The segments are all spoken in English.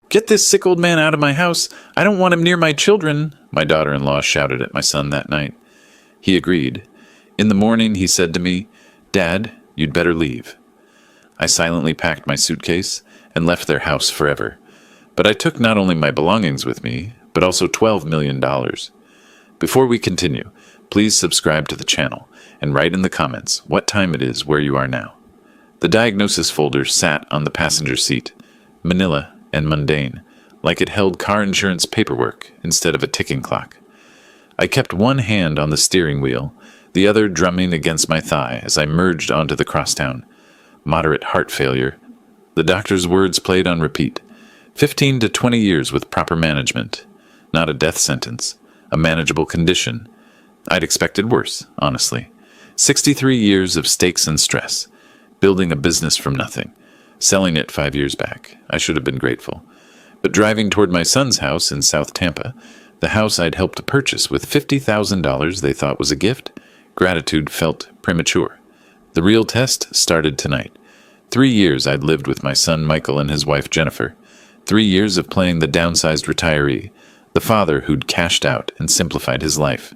"Get this sick old man out of my house. I don't want him near my children," my daughter-in-law shouted at my son that night. He agreed. In the morning, he said to me, "Dad, you'd better leave." I silently packed my suitcase and left their house forever. But I took not only my belongings with me, but also $12 million. Before we continue, please subscribe to the channel and write in the comments what time it is where you are now. The diagnosis folder sat on the passenger seat, manila and mundane, like it held car insurance paperwork instead of a ticking clock. I kept one hand on the steering wheel, the other drumming against my thigh as I merged onto the crosstown. Moderate heart failure. The doctor's words played on repeat. 15 to 20 years with proper management. Not a death sentence. A manageable condition. I'd expected worse, honestly. 63 years of stakes and stress. Building a business from nothing. Selling it 5 years back. I should have been grateful. But driving toward my son's house in South Tampa, the house I'd helped to purchase with $50,000 they thought was a gift, gratitude felt premature. The real test started tonight. 3 years I'd lived with my son Michael and his wife Jennifer. 3 years of playing the downsized retiree, the father who'd cashed out and simplified his life.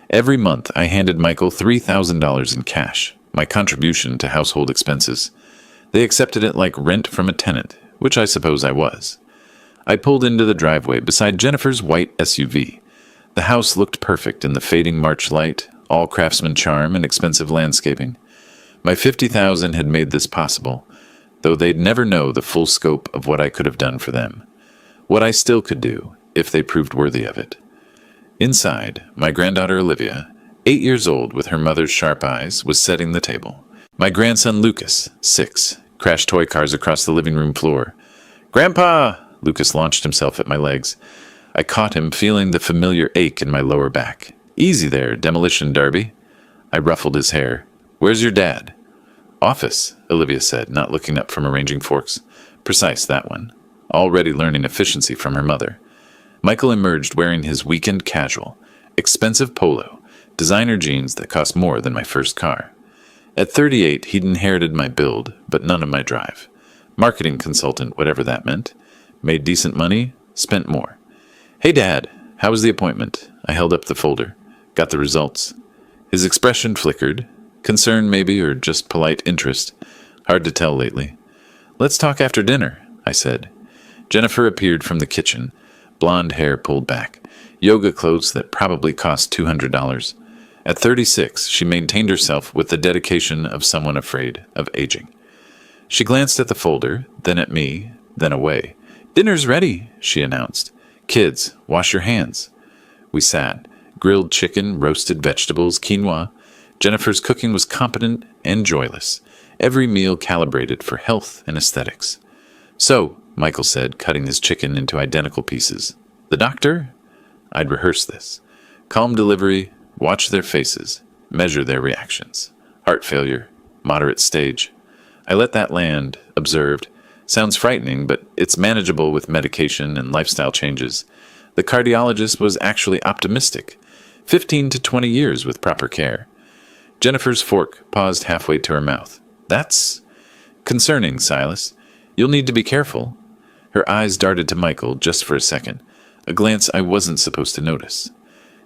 Every month I handed Michael $3,000 in cash, my contribution to household expenses. They accepted it like rent from a tenant, which I suppose I was. I pulled into the driveway beside Jennifer's white SUV. The house looked perfect in the fading March light, all craftsman charm and expensive landscaping. My $50,000 had made this possible, though they'd never know the full scope of what I could have done for them. What I still could do, if they proved worthy of it. Inside, my granddaughter Olivia, 8 years old with her mother's sharp eyes, was setting the table. My grandson Lucas, 6, crashed toy cars across the living room floor. "Grandpa!" Lucas launched himself at my legs. I caught him, feeling the familiar ache in my lower back. "Easy there, demolition derby." I ruffled his hair. "Where's your dad?" "Office," Olivia said, not looking up from arranging forks. Precise, that one. Already learning efficiency from her mother. Michael emerged wearing his weekend casual, expensive polo, designer jeans that cost more than my first car. At 38, he'd inherited my build, but none of my drive. Marketing consultant, whatever that meant. Made decent money, spent more. "Hey, Dad, how was the appointment?" I held up the folder. Got the results. His expression flickered. Concern, maybe, or just polite interest. Hard to tell lately. "Let's talk after dinner," I said. Jennifer appeared from the kitchen, blonde hair pulled back, yoga clothes that probably cost $200. At 36, she maintained herself with the dedication of someone afraid of aging. She glanced at the folder, then at me, then away. "Dinner's ready," she announced. "Kids, wash your hands." We sat. Grilled chicken, roasted vegetables, quinoa. Jennifer's cooking was competent and joyless. Every meal calibrated for health and aesthetics. "So," Michael said, cutting his chicken into identical pieces. "The doctor?" I'd rehearsed this. Calm delivery, watch their faces, measure their reactions. Heart failure, moderate stage. I let that land, observed. Sounds frightening, but it's manageable with medication and lifestyle changes. The cardiologist was actually optimistic. 15 to 20 years with proper care. Jennifer's fork paused halfway to her mouth. "That's concerning, Silas. You'll need to be careful." Her eyes darted to Michael just for a second, a glance I wasn't supposed to notice.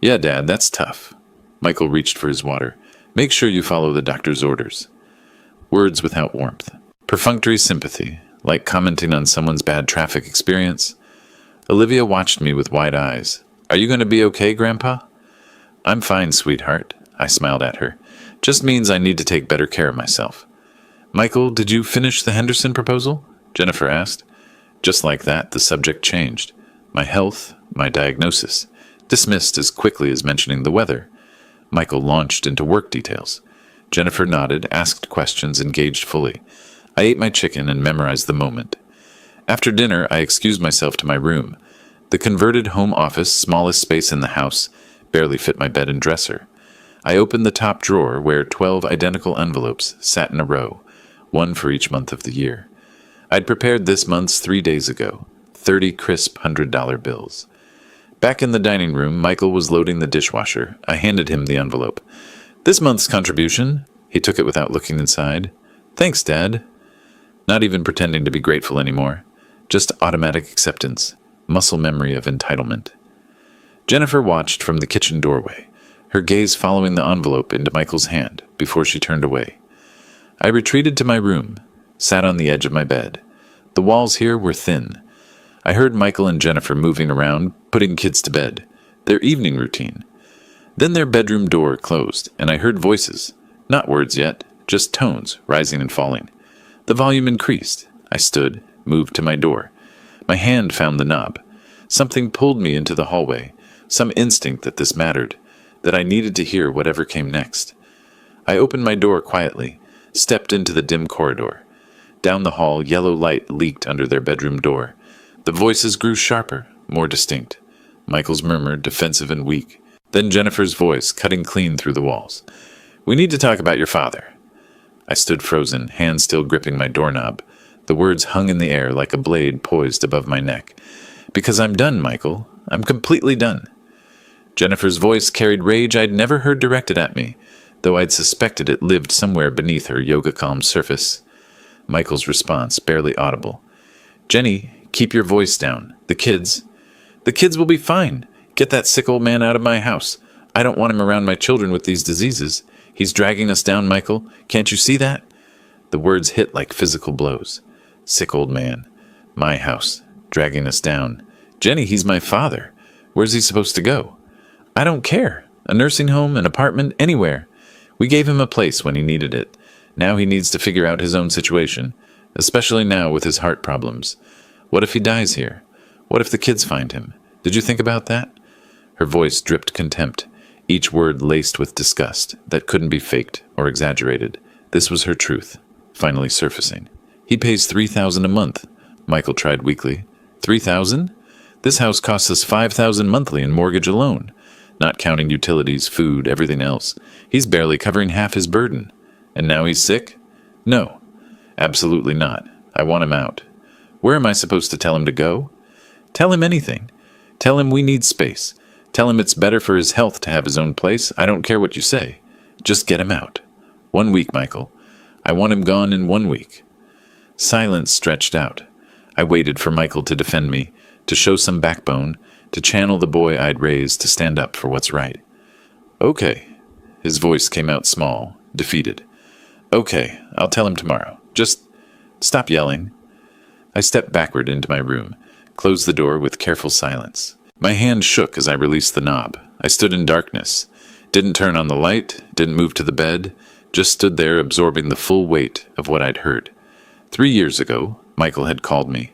"Yeah, Dad, that's tough." Michael reached for his water. "Make sure you follow the doctor's orders." Words without warmth. Perfunctory sympathy, like commenting on someone's bad traffic experience. Olivia watched me with wide eyes. "Are you going to be okay, Grandpa?" "I'm fine, sweetheart," I smiled at her. "Just means I need to take better care of myself." "Michael, did you finish the Henderson proposal?" Jennifer asked. Just like that, the subject changed. My health, my diagnosis, dismissed as quickly as mentioning the weather. Michael launched into work details. Jennifer nodded, asked questions, engaged fully. I ate my chicken and memorized the moment. After dinner, I excused myself to my room. The converted home office, smallest space in the house, barely fit my bed and dresser. I opened the top drawer where 12 identical envelopes sat in a row, one for each month of the year. I'd prepared this month's 3 days ago, 30 crisp $100 bills. Back in the dining room, Michael was loading the dishwasher. I handed him the envelope. "This month's contribution." He took it without looking inside. "Thanks, Dad." Not even pretending to be grateful anymore. just automatic acceptance, muscle memory of entitlement. Jennifer watched from the kitchen doorway, her gaze following the envelope into Michael's hand before she turned away. I retreated to my room, sat on the edge of my bed. The walls here were thin. I heard Michael and Jennifer moving around, putting kids to bed, their evening routine. Then their bedroom door closed, and I heard voices, not words yet, just tones rising and falling. The volume increased. I stood, moved to my door. My hand found the knob. Something pulled me into the hallway, some instinct that this mattered, that I needed to hear whatever came next. I opened my door quietly, stepped into the dim corridor. Down the hall, yellow light leaked under their bedroom door. The voices grew sharper, more distinct. Michael's murmur, defensive and weak. Then Jennifer's voice, cutting clean through the walls. "We need to talk about your father." I stood frozen, hands still gripping my doorknob. The words hung in the air like a blade poised above my neck. "Because I'm done, Michael. I'm completely done." Jennifer's voice carried rage I'd never heard directed at me, though I'd suspected it lived somewhere beneath her yoga-calm surface. Michael's response, barely audible. "Jenny, keep your voice down. The kids will be fine. Get that sick old man out of my house. I don't want him around my children with these diseases. He's dragging us down, Michael. Can't you see that?" The words hit like physical blows. Sick old man. My house. Dragging us down. "Jenny, he's my father. Where's he supposed to go?" "I don't care. A nursing home, an apartment, anywhere. We gave him a place when he needed it. Now he needs to figure out his own situation, especially now with his heart problems. What if he dies here? What if the kids find him? Did you think about that?" Her voice dripped contempt, each word laced with disgust that couldn't be faked or exaggerated. This was her truth, finally surfacing. "He pays $3,000 a month," Michael tried weakly. $3,000? This house costs us $5,000 monthly in mortgage alone, not counting utilities, food, everything else. He's barely covering half his burden. And now he's sick? No, absolutely not. I want him out. Where am I supposed to tell him to go? Tell him anything. Tell him we need space. Tell him it's better for his health to have his own place. I don't care what you say. Just get him out. 1 week, Michael. I want him gone in 1 week. Silence stretched out. I waited for Michael to defend me, to show some backbone, to channel the boy I'd raised to stand up for what's right. "Okay." His voice came out small, defeated. "Okay, I'll tell him tomorrow. Just stop yelling." I stepped backward into my room, closed the door with careful silence. My hand shook as I released the knob. I stood in darkness. Didn't turn on the light, didn't move to the bed, just stood there absorbing the full weight of what I'd heard. 3 years ago, Michael had called me.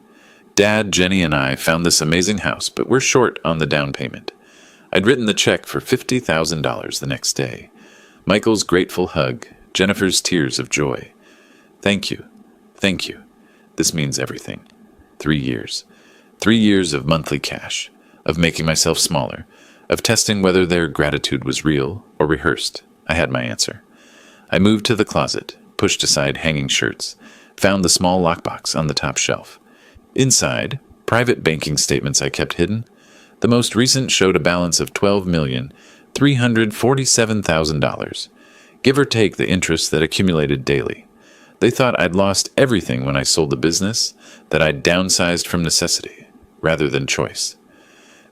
"Dad, Jenny, and I found this amazing house, but we're short on the down payment." I'd written the check for $50,000 the next day. Michael's grateful hug, Jennifer's tears of joy. "Thank you. Thank you. This means everything." 3 years. 3 years of monthly cash, of making myself smaller, of testing whether their gratitude was real or rehearsed. I had my answer. I moved to the closet, pushed aside hanging shirts, found the small lockbox on the top shelf. Inside, private banking statements I kept hidden. The most recent showed a balance of $12,347,000, give or take the interest that accumulated daily. They thought I'd lost everything when I sold the business, that I'd downsized from necessity, rather than choice.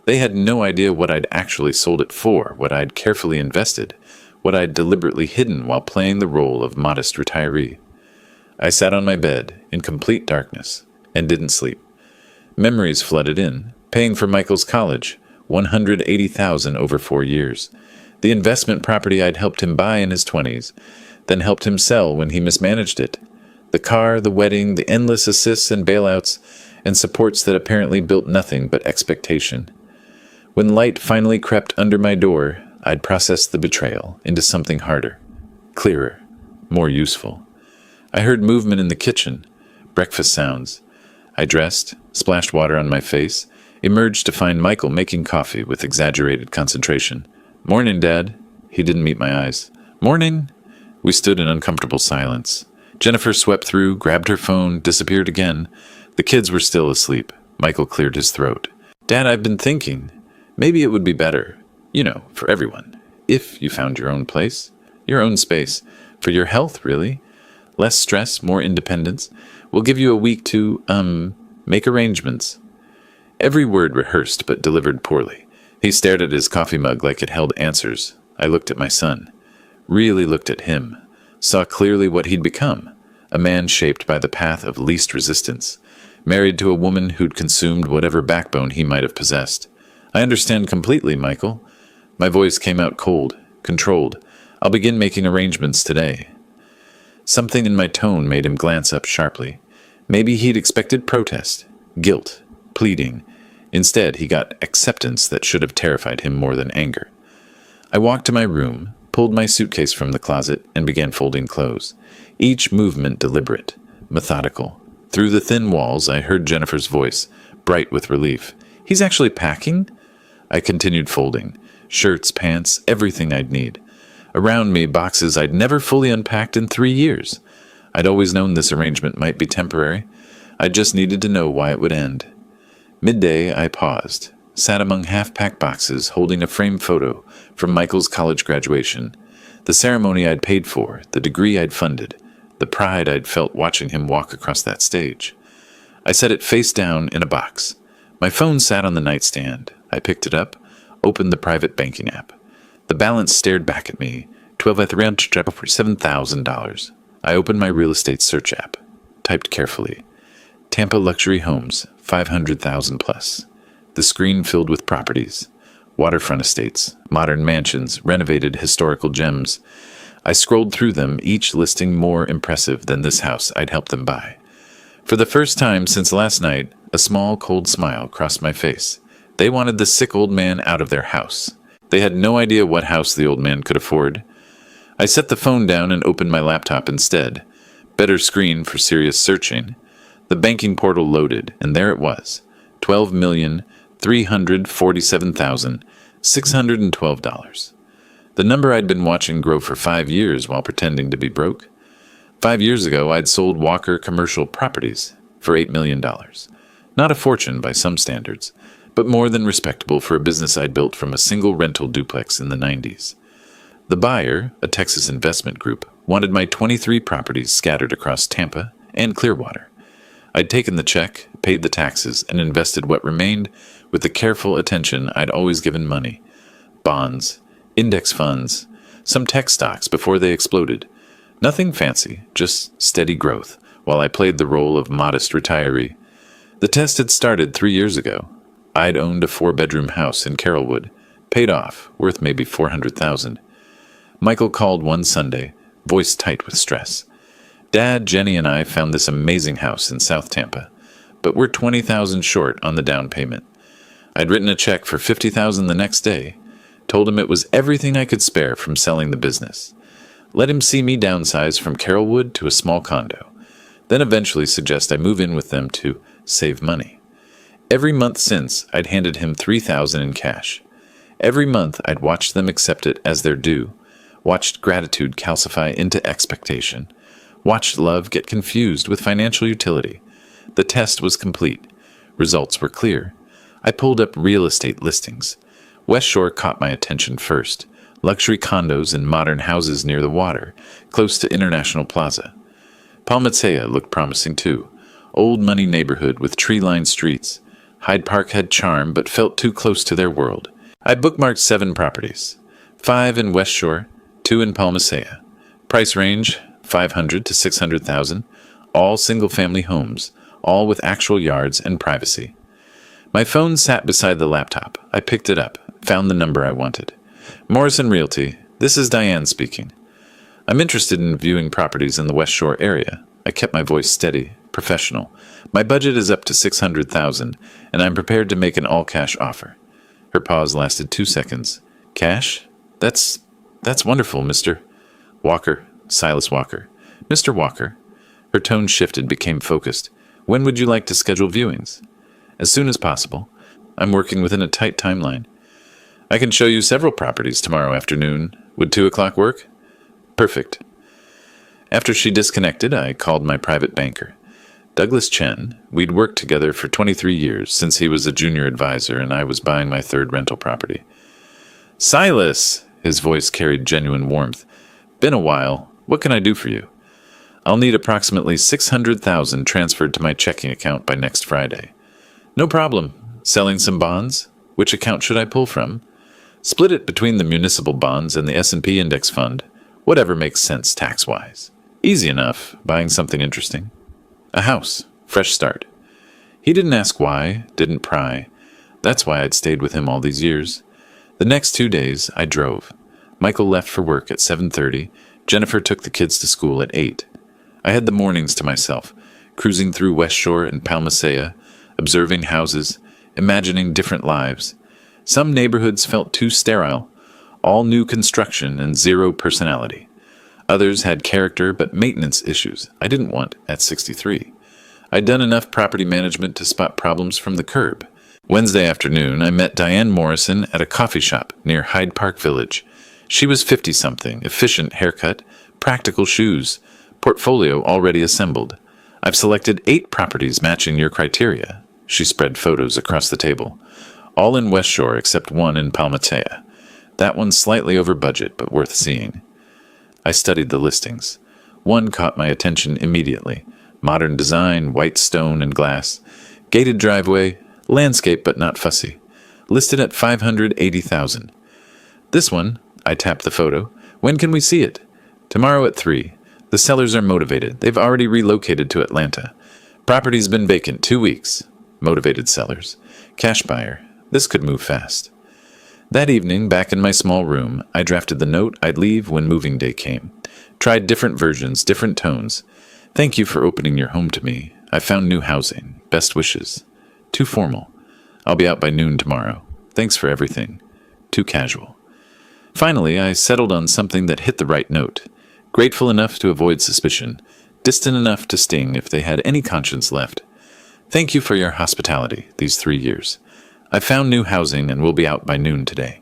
They had no idea what I'd actually sold it for, what I'd carefully invested, what I'd deliberately hidden while playing the role of modest retiree. I sat on my bed, in complete darkness, and didn't sleep. Memories flooded in, paying for Michael's college, $180,000 over 4 years. The investment property I'd helped him buy in his 20s, then helped him sell when he mismanaged it. The car, the wedding, the endless assists and bailouts, and supports that apparently built nothing but expectation. When light finally crept under my door, I'd processed the betrayal into something harder, clearer, more useful. I heard movement in the kitchen, breakfast sounds. I dressed, splashed water on my face, emerged to find Michael making coffee with exaggerated concentration. "Morning, Dad." He didn't meet my eyes. "Morning." We stood in uncomfortable silence. Jennifer swept through, grabbed her phone, disappeared again. The kids were still asleep. Michael cleared his throat. "Dad, I've been thinking. Maybe it would be better, for everyone, if you found your own place, your own space, for your health, really. Less stress, more independence. We'll give you a week to, Make arrangements. Every word rehearsed but delivered poorly. He stared at his coffee mug like it held answers. I looked at my son. Really looked at him. Saw clearly what he'd become. A man shaped by the path of least resistance. Married to a woman who'd consumed whatever backbone he might have possessed. I understand completely, Michael. My voice came out cold, controlled. I'll begin making arrangements today. Something in my tone made him glance up sharply. Maybe he'd expected protest, guilt, pleading. Instead, he got acceptance that should have terrified him more than anger. I walked to my room, pulled my suitcase from the closet, and began folding clothes. Each movement deliberate, methodical. Through the thin walls, I heard Jennifer's voice, bright with relief. He's actually packing? I continued folding. Shirts, pants, everything I'd need. Around me, boxes I'd never fully unpacked in 3 years. I'd always known this arrangement might be temporary. I just needed to know why it would end. Midday, I paused, sat among half-packed boxes, holding a framed photo from Michael's college graduation. The ceremony I'd paid for, the degree I'd funded, the pride I'd felt watching him walk across that stage. I set it face down in a box. My phone sat on the nightstand. I picked it up, opened the private banking app. The balance stared back at me, $12,347,000. I opened my real estate search app, typed carefully. Tampa luxury homes, 500,000 plus. The screen filled with properties, waterfront estates, modern mansions, renovated historical gems. I scrolled through them, each listing more impressive than this house I'd helped them buy. For the first time since last night, a small, cold smile crossed my face. They wanted the sick old man out of their house. They had no idea what house the old man could afford. I set the phone down and opened my laptop instead. Better screen for serious searching. The banking portal loaded, and there it was, $12,347,612. The number I'd been watching grow for 5 years while pretending to be broke. 5 years ago, I'd sold Walker Commercial Properties for $8 million. Not a fortune by some standards, but more than respectable for a business I'd built from a single rental duplex in the 90s. The buyer, a Texas investment group, wanted my 23 properties scattered across Tampa and Clearwater. I'd taken the check, paid the taxes, and invested what remained with the careful attention I'd always given money. Bonds, index funds, some tech stocks before they exploded. Nothing fancy, just steady growth, while I played the role of modest retiree. The test had started 3 years ago. I'd owned a 4-bedroom house in Carrollwood, paid off, worth maybe $400,000. Michael called one Sunday, voice tight with stress. Dad, Jenny, and I found this amazing house in South Tampa, but we're $20,000 short on the down payment. I'd written a check for $50,000 the next day, told him it was everything I could spare from selling the business. Let him see me downsize from Carrollwood to a small condo, then eventually suggest I move in with them to save money. Every month since, I'd handed him $3,000 in cash. Every month, I'd watched them accept it as their due, watched gratitude calcify into expectation, watched love get confused with financial utility. The test was complete. Results were clear. I pulled up real estate listings. West Shore caught my attention first. Luxury condos and modern houses near the water, close to International Plaza. Palmatea looked promising too. Old money neighborhood with tree-lined streets. Hyde Park had charm but felt too close to their world. I bookmarked 7 properties. 5 in West Shore, 2 in Palmatea. Price range, $500,000 to $600,000. All single-family homes, all with actual yards and privacy. My phone sat beside the laptop. I picked it up, found the number I wanted. Morrison Realty, this is Diane speaking. I'm interested in viewing properties in the West Shore area. I kept my voice steady, professional. My budget is up to $600,000, and I'm prepared to make an all-cash offer. Her pause lasted 2 seconds. Cash? That's wonderful, Mr. Walker, Silas Walker. Mr. Walker. Her tone shifted, became focused. When would you like to schedule viewings? As soon as possible. I'm working within a tight timeline. I can show you several properties tomorrow afternoon. Would 2 o'clock work? Perfect. After she disconnected, I called my private banker. Douglas Chen. We'd worked together for 23 years, since he was a junior advisor and I was buying my 3rd rental property. Silas! His voice carried genuine warmth. Been a while. What can I do for you? I'll need approximately 600,000 transferred to my checking account by next Friday. No problem. Selling some bonds? Which account should I pull from? Split it between the municipal bonds and the S&P index fund. Whatever makes sense tax-wise. Easy enough, buying something interesting. A house. Fresh start. He didn't ask why, didn't pry. That's why I'd stayed with him all these years. The next 2 days, I drove. Michael left for work at 7:30. Jennifer took the kids to school at 8. I had the mornings to myself, cruising through West Shore and Palmasea, observing houses, imagining different lives. Some neighborhoods felt too sterile, all new construction and zero personality. Others had character but maintenance issues I didn't want at 63. I'd done enough property management to spot problems from the curb. Wednesday afternoon, I met Diane Morrison at a coffee shop near Hyde Park Village. She was 50-something, efficient haircut, practical shoes, portfolio already assembled. I've selected 8 properties matching your criteria. She spread photos across the table. All in West Shore except one in Palmasea. That one's slightly over budget, but worth seeing. I studied the listings. One caught my attention immediately. Modern design, white stone and glass. Gated driveway, landscape but not fussy. Listed at $580,000. This one, I tapped the photo. When can we see it? Tomorrow at 3. The sellers are motivated. They've already relocated to Atlanta. Property's been vacant 2 weeks. Motivated sellers. Cash buyer. This could move fast. That evening, back in my small room, I drafted the note I'd leave when moving day came. Tried different versions, different tones. Thank you for opening your home to me. I found new housing. Best wishes. Too formal. I'll be out by noon tomorrow. Thanks for everything. Too casual. Finally, I settled on something that hit the right note. Grateful enough to avoid suspicion. Distant enough to sting if they had any conscience left. Thank you for your hospitality these 3 years. I found new housing and will be out by noon today.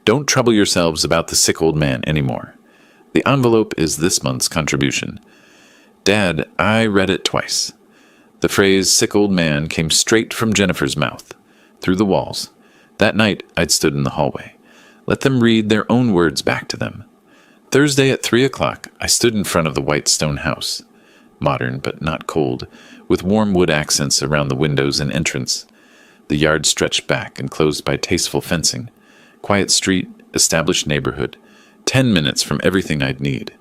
Don't trouble yourselves about the sick old man anymore. The envelope is this month's contribution. Dad, I read it twice. The phrase sick old man came straight from Jennifer's mouth, through the walls. That night, I'd stood in the hallway. Let them read their own words back to them. Thursday at 3 o'clock, I stood in front of the white stone house. Modern, but not cold, with warm wood accents around the windows and entrance. The yard stretched back, enclosed by tasteful fencing. Quiet street, established neighborhood. 10 minutes from everything I'd need.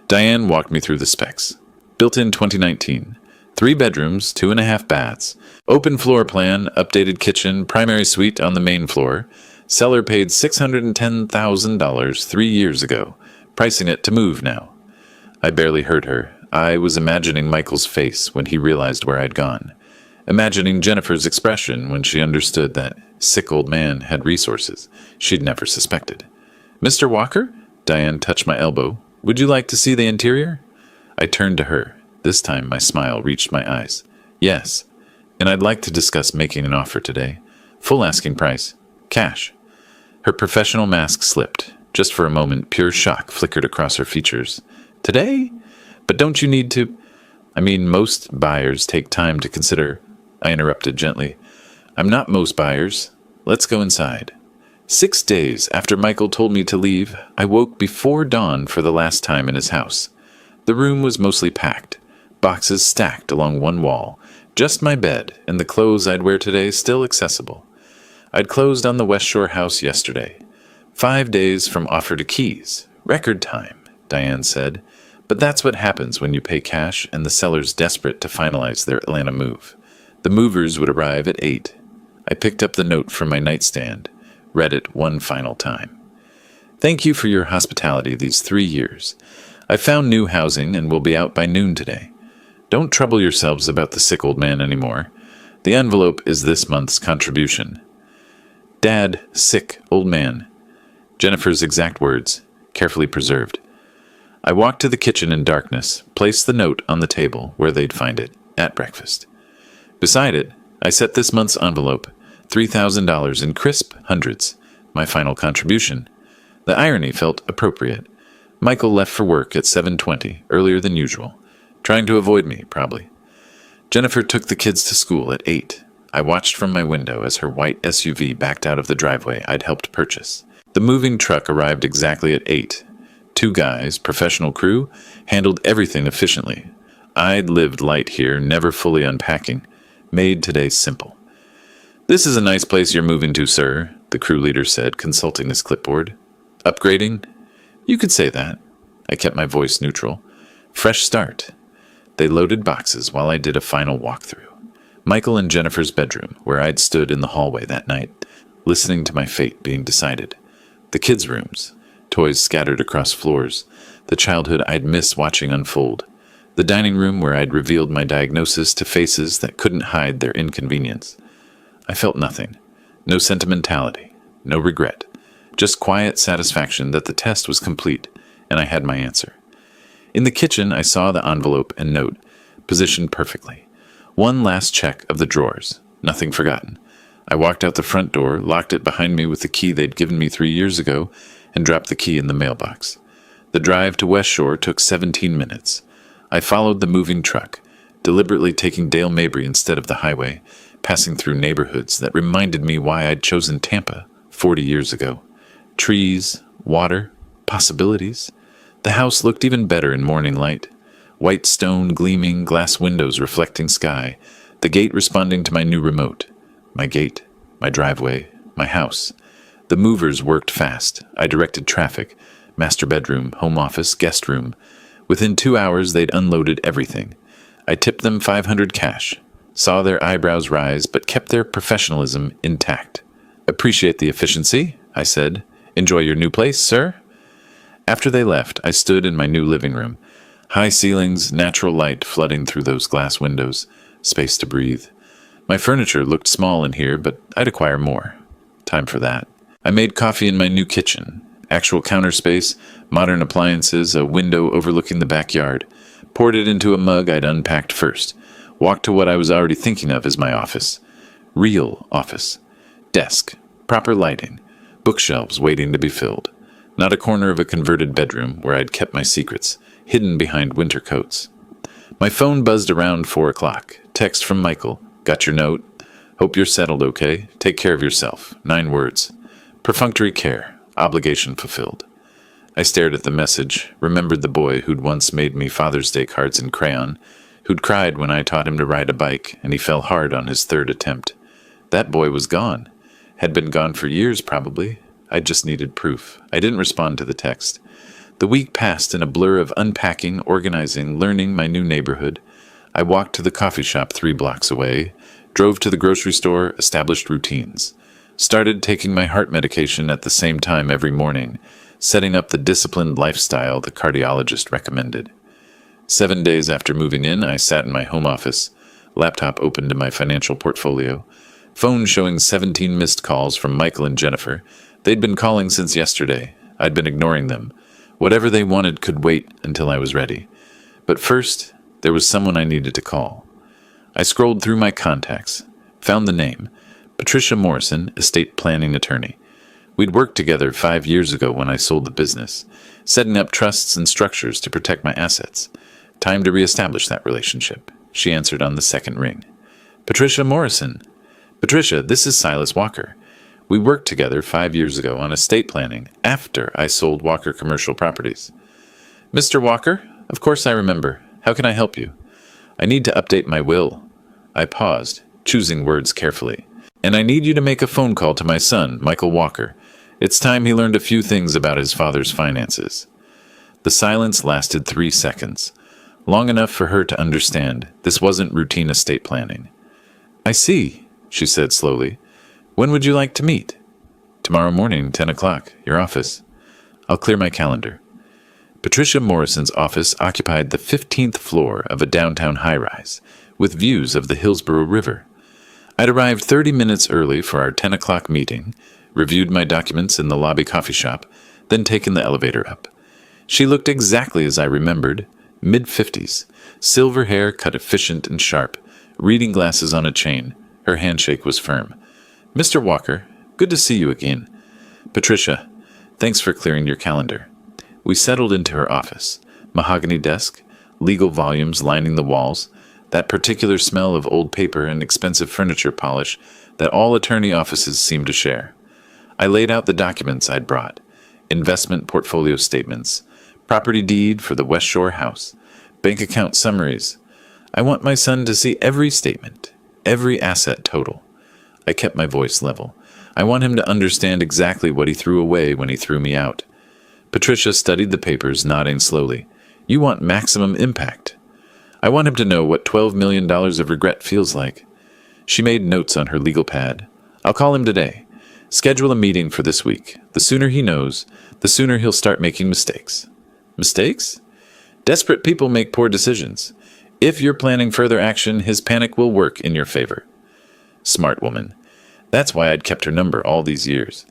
Diane walked me through the specs. Built in 2019. 3 bedrooms, 2.5 baths. Open floor plan, updated kitchen, primary suite on the main floor. Seller paid $610,000 3 years ago, pricing it to move now. I barely heard her. I was imagining Michael's face when he realized where I'd gone. Imagining Jennifer's expression when she understood that sick old man had resources she'd never suspected. Mr. Walker? Diane touched my elbow. Would you like to see the interior? I turned to her. This time my smile reached my eyes. Yes, and I'd like to discuss making an offer today. Full asking price. Cash. Her professional mask slipped. Just for a moment, pure shock flickered across her features. Today? But don't you need to... most buyers take time to consider... I interrupted gently. I'm not most buyers. Let's go inside. 6 days after Michael told me to leave, I woke before dawn for the last time in his house. The room was mostly packed. Boxes stacked along one wall. Just my bed and the clothes I'd wear today still accessible. I'd closed on the West Shore house yesterday. 5 days from offer to keys. Record time, Diane said. But that's what happens when you pay cash and the seller's desperate to finalize their Atlanta move. The movers would arrive at 8. I picked up the note from my nightstand, read it one final time. Thank you for your hospitality these 3 years. I found new housing and will be out by noon today. Don't trouble yourselves about the sick old man anymore. The envelope is this month's contribution. Dad, sick, old man. Jennifer's exact words, carefully preserved. I walked to the kitchen in darkness, placed the note on the table where they'd find it, at breakfast. Beside it, I set this month's envelope, $3,000 in crisp hundreds, my final contribution. The irony felt appropriate. Michael left for work at 7:20, earlier than usual. Trying to avoid me, probably. Jennifer took the kids to school at 8. I watched from my window as her white SUV backed out of the driveway I'd helped purchase. The moving truck arrived exactly at 8. 2 guys, professional crew, handled everything efficiently. I'd lived light here, never fully unpacking. Made today simple. This is a nice place you're moving to, sir, the crew leader said, consulting his clipboard. Upgrading? You could say that. I kept my voice neutral. Fresh start. They loaded boxes while I did a final walkthrough. Michael and Jennifer's bedroom, where I'd stood in the hallway that night, listening to my fate being decided. The kids' rooms, toys scattered across floors, the childhood I'd miss watching unfold. The dining room where I'd revealed my diagnosis to faces that couldn't hide their inconvenience. I felt nothing. No sentimentality. No regret. Just quiet satisfaction that the test was complete, and I had my answer. In the kitchen, I saw the envelope and note, positioned perfectly. One last check of the drawers. Nothing forgotten. I walked out the front door, locked it behind me with the key they'd given me 3 years ago, and dropped the key in the mailbox. The drive to West Shore took 17 minutes. I followed the moving truck, deliberately taking Dale Mabry instead of the highway, passing through neighborhoods that reminded me why I'd chosen Tampa 40 years ago. Trees, water, possibilities. The house looked even better in morning light. White stone gleaming, glass windows reflecting sky, the gate responding to my new remote. My gate, my driveway, my house. The movers worked fast. I directed traffic. Master bedroom, home office, guest room. Within 2 hours, they'd unloaded everything. I tipped them $500 cash. Saw their eyebrows rise, but kept their professionalism intact. Appreciate the efficiency, I said. Enjoy your new place, sir? After they left, I stood in my new living room. High ceilings, natural light flooding through those glass windows. Space to breathe. My furniture looked small in here, but I'd acquire more. Time for that. I made coffee in my new kitchen. Actual counter space, modern appliances, a window overlooking the backyard. Poured it into a mug I'd unpacked first. Walked to what I was already thinking of as my office. Real office. Desk. Proper lighting. Bookshelves waiting to be filled. Not a corner of a converted bedroom where I'd kept my secrets, hidden behind winter coats. My phone buzzed around 4 o'clock. Text from Michael. Got your note? Hope you're settled okay. Take care of yourself. 9 words. Perfunctory care. Obligation fulfilled. I stared at the message, remembered the boy who'd once made me Father's Day cards in crayon, who'd cried when I taught him to ride a bike, and he fell hard on his 3rd attempt. That boy was gone. Had been gone for years, probably. I just needed proof. I didn't respond to the text. The week passed in a blur of unpacking, organizing, learning my new neighborhood. I walked to the coffee shop 3 blocks away, drove to the grocery store, established routines. Started taking my heart medication at the same time every morning, setting up the disciplined lifestyle the cardiologist recommended. 7 days after moving in, I sat in my home office, laptop open to my financial portfolio, phone showing 17 missed calls from Michael and Jennifer. They'd been calling since yesterday. I'd been ignoring them. Whatever they wanted could wait until I was ready. But first, there was someone I needed to call. I scrolled through my contacts, found the name, Patricia Morrison, estate planning attorney. We'd worked together 5 years ago when I sold the business, setting up trusts and structures to protect my assets. Time to reestablish that relationship. She answered on the second ring. Patricia Morrison. Patricia, this is Silas Walker. We worked together 5 years ago on estate planning after I sold Walker Commercial Properties. Mr. Walker? Of course I remember. How can I help you? I need to update my will. I paused, choosing words carefully. And I need you to make a phone call to my son, Michael Walker. It's time he learned a few things about his father's finances. The silence lasted 3 seconds, long enough for her to understand this wasn't routine estate planning. I see, she said slowly. When would you like to meet? Tomorrow morning, 10 o'clock, your office. I'll clear my calendar. Patricia Morrison's office occupied the 15th floor of a downtown high-rise, with views of the Hillsborough River. I'd arrived 30 minutes early for our 10 o'clock meeting, reviewed my documents in the lobby coffee shop, then taken the elevator up. She looked exactly as I remembered, mid-50s, silver hair cut efficient and sharp, reading glasses on a chain. Her handshake was firm. Mr. Walker, good to see you again. Patricia, thanks for clearing your calendar. We settled into her office. Mahogany desk, legal volumes lining the walls, that particular smell of old paper and expensive furniture polish that all attorney offices seem to share. I laid out the documents I'd brought. Investment portfolio statements, property deed for the West Shore house, bank account summaries, I want my son to see every statement, every asset total. I kept my voice level. I want him to understand exactly what he threw away when he threw me out. Patricia studied the papers, nodding slowly. You want maximum impact. I want him to know what $12 million of regret feels like. She made notes on her legal pad. I'll call him today. Schedule a meeting for this week. The sooner he knows, the sooner he'll start making mistakes. Mistakes? Desperate people make poor decisions. If you're planning further action, his panic will work in your favor. Smart woman. That's why I'd kept her number all these years.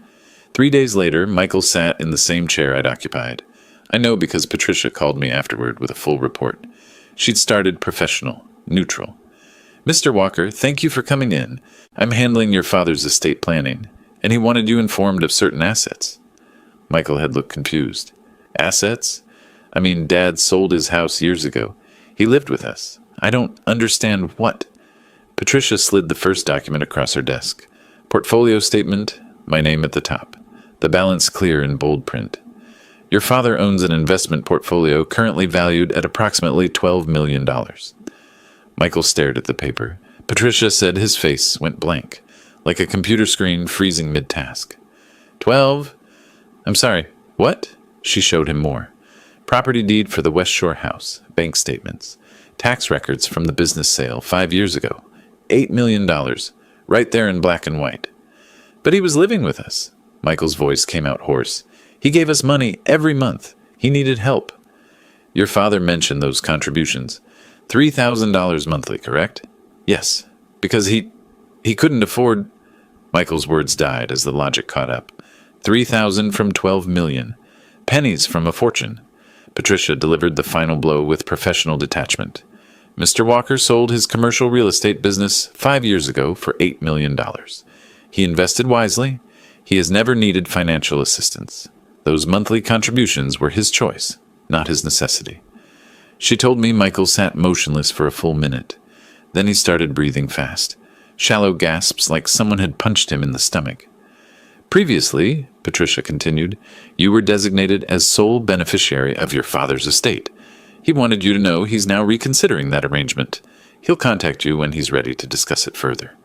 3 days later, Michael sat in the same chair I'd occupied. I know because Patricia called me afterward with a full report. She'd started professional, neutral. Mr. Walker, thank you for coming in. I'm handling your father's estate planning, and he wanted you informed of certain assets. Michael had looked confused. Assets? I mean, Dad sold his house years ago. He lived with us. I don't understand what. Patricia slid the first document across her desk. Portfolio statement, my name at the top. The balance clear in bold print. Your father owns an investment portfolio currently valued at approximately $12 million. Michael stared at the paper. Patricia said his face went blank, like a computer screen freezing mid-task. 12? I'm sorry, what? She showed him more. Property deed for the West Shore house, bank statements, tax records from the business sale 5 years ago, $8 million, right there in black and white. But he was living with us. Michael's voice came out hoarse. He gave us money every month. He needed help. Your father mentioned those contributions. $3,000 monthly, correct? Yes, because he couldn't afford... Michael's words died as the logic caught up. 3,000 from 12 million. Pennies from a fortune. Patricia delivered the final blow with professional detachment. Mr. Walker sold his commercial real estate business 5 years ago for $8 million. He invested wisely. He has never needed financial assistance. Those monthly contributions were his choice, not his necessity. She told me Michael sat motionless for a full minute. Then he started breathing fast, shallow gasps like someone had punched him in the stomach. Previously, Patricia continued, you were designated as sole beneficiary of your father's estate. He wanted you to know he's now reconsidering that arrangement. He'll contact you when he's ready to discuss it further.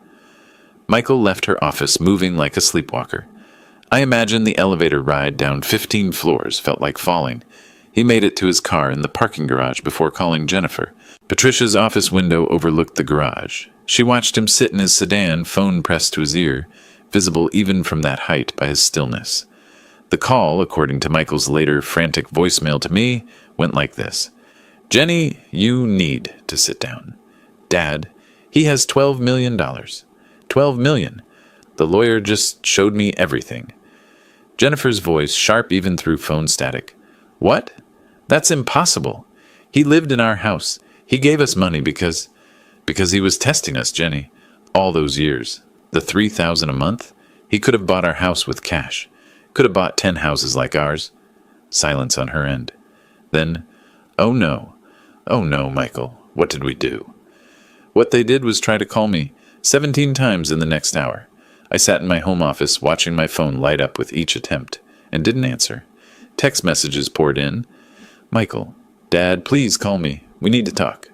Michael left her office moving like a sleepwalker. I imagine the elevator ride down 15 floors felt like falling. He made it to his car in the parking garage before calling Jennifer. Patricia's office window overlooked the garage. She watched him sit in his sedan, phone pressed to his ear, visible even from that height by his stillness. The call, according to Michael's later frantic voicemail to me, went like this. Jenny, you need to sit down. Dad, he has $12 million. $12 million. The lawyer just showed me everything. Jennifer's voice, sharp even through phone static. What? That's impossible. He lived in our house. He gave us money because he was testing us, Jenny. All those years. The $3,000 a month? He could have bought our house with cash. Could have bought 10 houses like ours. Silence on her end. Then, oh no, Michael, what did we do? What they did was try to call me 17 times in the next hour. I sat in my home office watching my phone light up with each attempt and didn't answer. Text messages poured in. Michael, Dad, please call me. We need to talk.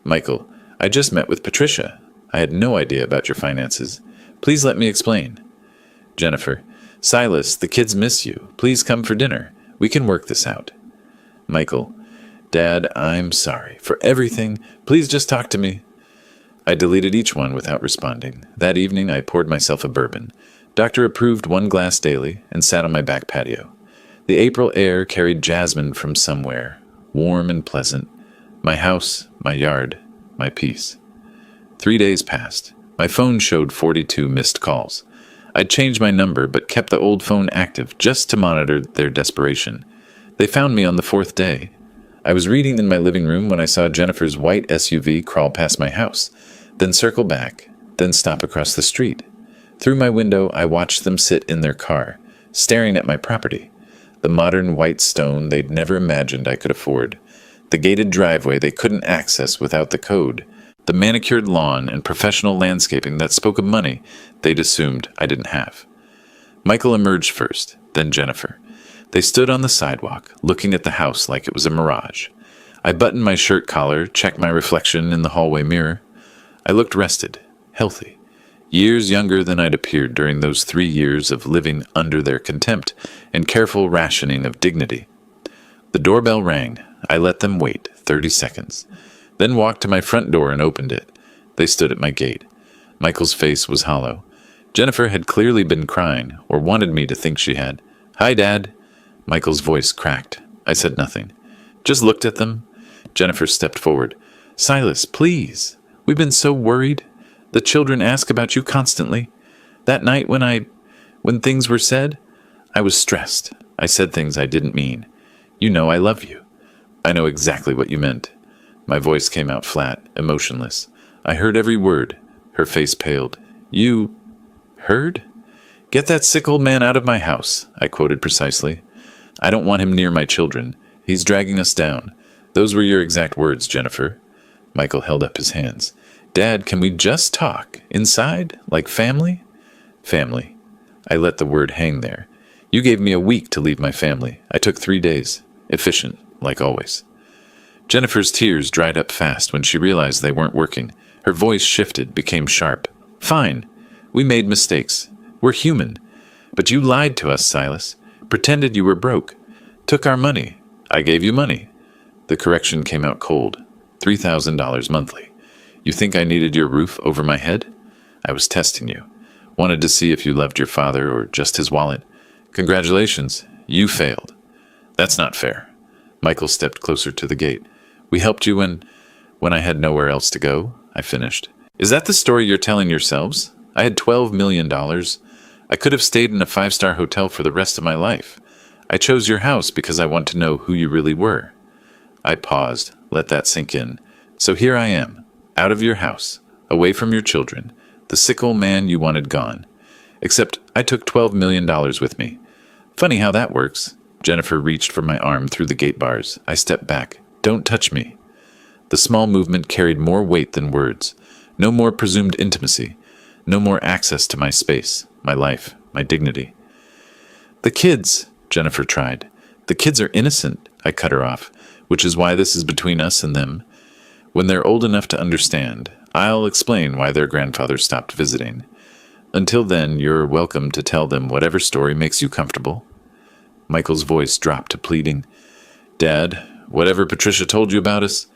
Michael, I just met with Patricia. I had no idea about your finances. Please let me explain. Jennifer, Silas, the kids miss you. Please come for dinner. We can work this out. Michael, Dad, I'm sorry for everything. Please just talk to me. I deleted each one without responding. That evening, I poured myself a bourbon. Doctor approved 1 glass daily and sat on my back patio. The April air carried jasmine from somewhere, warm and pleasant. My house, my yard, my peace. 3 days passed. My phone showed 42 missed calls. I'd changed my number, but kept the old phone active just to monitor their desperation. They found me on the 4th day. I was reading in my living room when I saw Jennifer's white SUV crawl past my house, then circle back, then stop across the street. Through my window, I watched them sit in their car, staring at my property. The modern white stone they'd never imagined I could afford. The gated driveway they couldn't access without the code. The manicured lawn and professional landscaping that spoke of money they'd assumed I didn't have. Michael emerged first, then Jennifer. They stood on the sidewalk, looking at the house like it was a mirage. I buttoned my shirt collar, checked my reflection in the hallway mirror. I looked rested, healthy, years younger than I'd appeared during those 3 years of living under their contempt and careful rationing of dignity. The doorbell rang. I let them wait 30 seconds, then walked to my front door and opened it. They stood at my gate. Michael's face was hollow. Jennifer had clearly been crying, or wanted me to think she had. "Hi, Dad." Michael's voice cracked. I said nothing. Just looked at them. Jennifer stepped forward. "Silas, please. We've been so worried. The children ask about you constantly. That night when things were said, I was stressed. I said things I didn't mean. You know I love you." "I know exactly what you meant." My voice came out flat, emotionless. I heard every word. Her face paled. "You heard? Get that sick old man out of my house," I quoted precisely. "I don't want him near my children. He's dragging us down." "Those were your exact words, Jennifer." Michael held up his hands. "Dad, can we just talk? Inside? Like family?" "Family." I let the word hang there. "You gave me a week to leave my family. I took 3 days. Efficient, like always." Jennifer's tears dried up fast when she realized they weren't working. Her voice shifted, became sharp. "Fine. We made mistakes. We're human. But you lied to us, Silas. Pretended you were broke. Took our money. I gave you money." The correction came out cold. $3,000 monthly. "You think I needed your roof over my head? I was testing you. Wanted to see if you loved your father or just his wallet. Congratulations. You failed." "That's not fair." Michael stepped closer to the gate. "We helped you when I had nowhere else to go," I finished. "Is that the story you're telling yourselves? I had $12 million. I could have stayed in a 5-star hotel for the rest of my life. I chose your house because I want to know who you really were." I paused, let that sink in. "So here I am, out of your house, away from your children, the sick old man you wanted gone. Except I took $12 million with me. Funny how that works." Jennifer reached for my arm through the gate bars. I stepped back. "Don't touch me." The small movement carried more weight than words. No more presumed intimacy. No more access to my space, my life, my dignity. "The kids," Jennifer tried. "The kids are innocent," I cut her off, "which is why this is between us and them. When they're old enough to understand, I'll explain why their grandfather stopped visiting. Until then, you're welcome to tell them whatever story makes you comfortable." Michael's voice dropped to pleading. "Dad, whatever Patricia told you about us,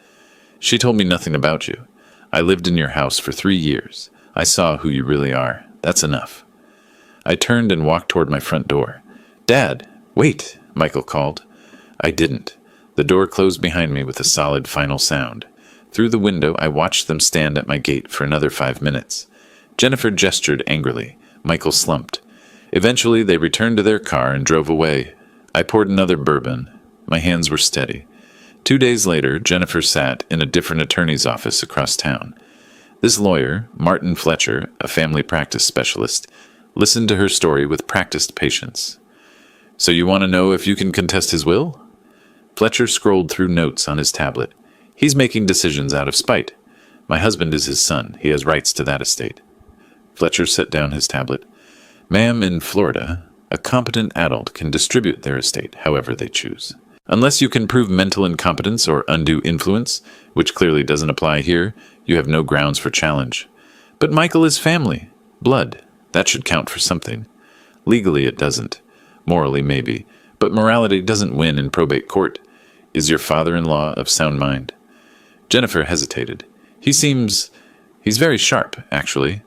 she told me nothing about you. I lived in your house for 3 years. I saw who you really are. That's enough." I turned and walked toward my front door. "Dad, wait," Michael called. I didn't. The door closed behind me with a solid final sound. Through the window, I watched them stand at my gate for another 5 minutes. Jennifer gestured angrily. Michael slumped. Eventually, they returned to their car and drove away. I poured another bourbon. My hands were steady. 2 days later, Jennifer sat in a different attorney's office across town. This lawyer, Martin Fletcher, a family practice specialist, listened to her story with practiced patience. "So you want to know if you can contest his will?" Fletcher scrolled through notes on his tablet. "He's making decisions out of spite. My husband is his son. He has rights to that estate." Fletcher set down his tablet. "Ma'am, in Florida, a competent adult can distribute their estate however they choose. Unless you can prove mental incompetence or undue influence, which clearly doesn't apply here, you have no grounds for challenge. But Michael is family. Blood. That should count for something. Legally it doesn't. Morally maybe. But morality doesn't win in probate court. Is your father-in-law of sound mind?" Jennifer hesitated. He's very sharp, actually.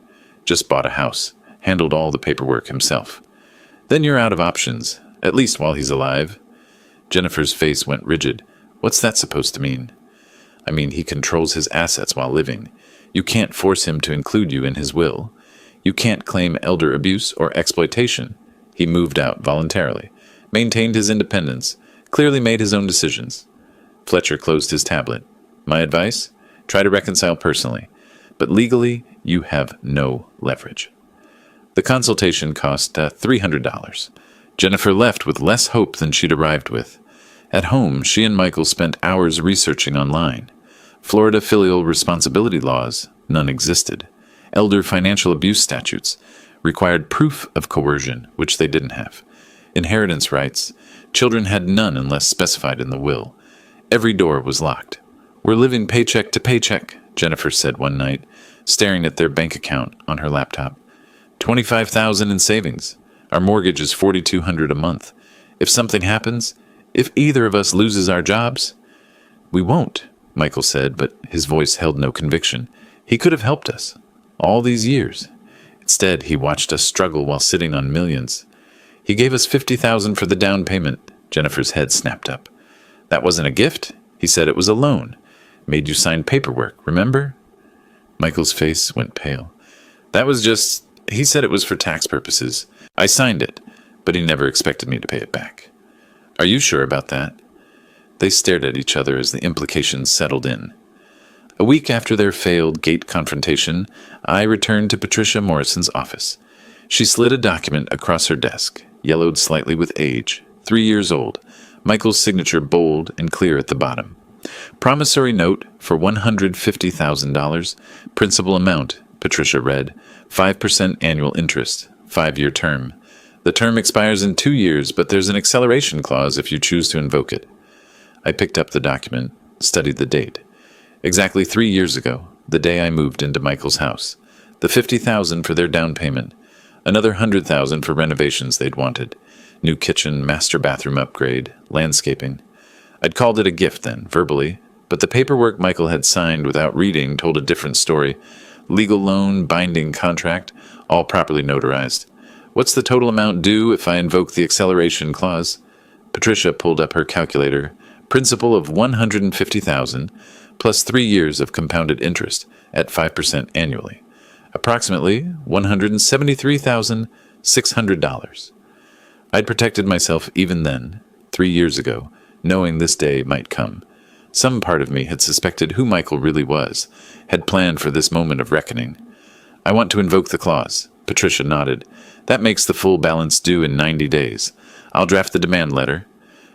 Just bought a house. Handled all the paperwork himself." "Then you're out of options, at least while he's alive." Jennifer's face went rigid. "What's that supposed to mean?" "I mean, he controls his assets while living. You can't force him to include you in his will. You can't claim elder abuse or exploitation. He moved out voluntarily, maintained his independence, clearly made his own decisions." Fletcher closed his tablet. "My advice? Try to reconcile personally. But legally, you have no leverage." The consultation cost $300. Jennifer left with less hope than she'd arrived with. At home, she and Michael spent hours researching online. Florida filial responsibility laws, none existed. Elder financial abuse statutes required proof of coercion, which they didn't have. Inheritance rights, children had none unless specified in the will. Every door was locked. "We're living paycheck to paycheck," Jennifer said one night, staring at their bank account on her laptop. $25,000 in savings. Our mortgage is $4,200 a month. If something happens, if either of us loses our jobs..." "We won't," Michael said, but his voice held no conviction. He could have helped us. All these years. Instead, he watched us struggle while sitting on millions. "He gave us $50,000 for the down payment." Jennifer's head snapped up. "That wasn't a gift. He said it was a loan. Made you sign paperwork, remember?" Michael's face went pale. "That was just... He said it was for tax purposes. I signed it, but he never expected me to pay it back." "Are you sure about that?" They stared at each other as the implications settled in. A week after their failed gate confrontation, I returned to Patricia Morrison's office. She slid a document across her desk, yellowed slightly with age, 3 years old, Michael's signature bold and clear at the bottom. "Promissory note for $150,000. Principal amount," Patricia read, 5% annual interest, 5-year term. "The term expires in 2 years, but there's an acceleration clause if you choose to invoke it." I picked up the document, studied the date. Exactly 3 years ago, the day I moved into Michael's house. The $50,000 for their down payment. Another $100,000 for renovations they'd wanted. New kitchen, master bathroom upgrade, landscaping. I'd called it a gift then, verbally, but the paperwork Michael had signed without reading told a different story. Legal loan, binding contract, all properly notarized. "What's the total amount due if I invoke the acceleration clause?" Patricia pulled up her calculator. "Principal of $150,000, plus 3 years of compounded interest at 5% annually. Approximately $173,600. I'd protected myself even then, 3 years ago, knowing this day might come. Some part of me had suspected who Michael really was, had planned for this moment of reckoning. "I want to invoke the clause." Patricia nodded. "That makes the full balance due in 90 days. I'll draft the demand letter."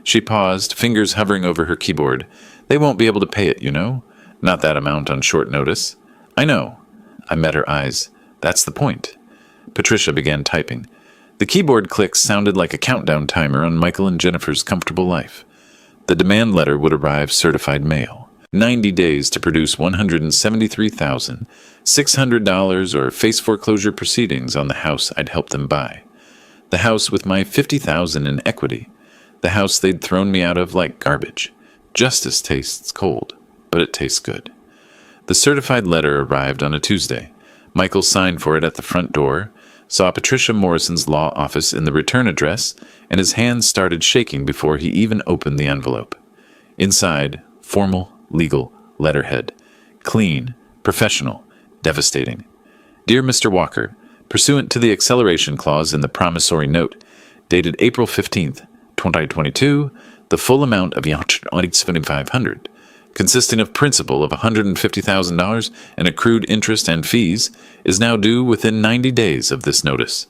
She paused, fingers hovering over her keyboard. "They won't be able to pay it, you know. Not that amount on short notice." "I know." I met her eyes. "That's the point." Patricia began typing. The keyboard clicks sounded like a countdown timer on Michael and Jennifer's comfortable life. The demand letter would arrive certified mail. 90 days to produce $173,600 or face foreclosure proceedings on the house I'd helped them buy. The house with my $50,000 in equity. The house they'd thrown me out of like garbage. Justice tastes cold, but it tastes good. The certified letter arrived on a Tuesday. Michael signed for it at the front door, saw Patricia Morrison's law office in the return address, and his hands started shaking before he even opened the envelope. Inside, formal, legal, letterhead. Clean, professional, devastating. "Dear Mr. Walker, pursuant to the acceleration clause in the promissory note, dated April 15th, 2022, the full amount of $175,000, consisting of principal of $150,000 and accrued interest and fees, is now due within 90 days of this notice."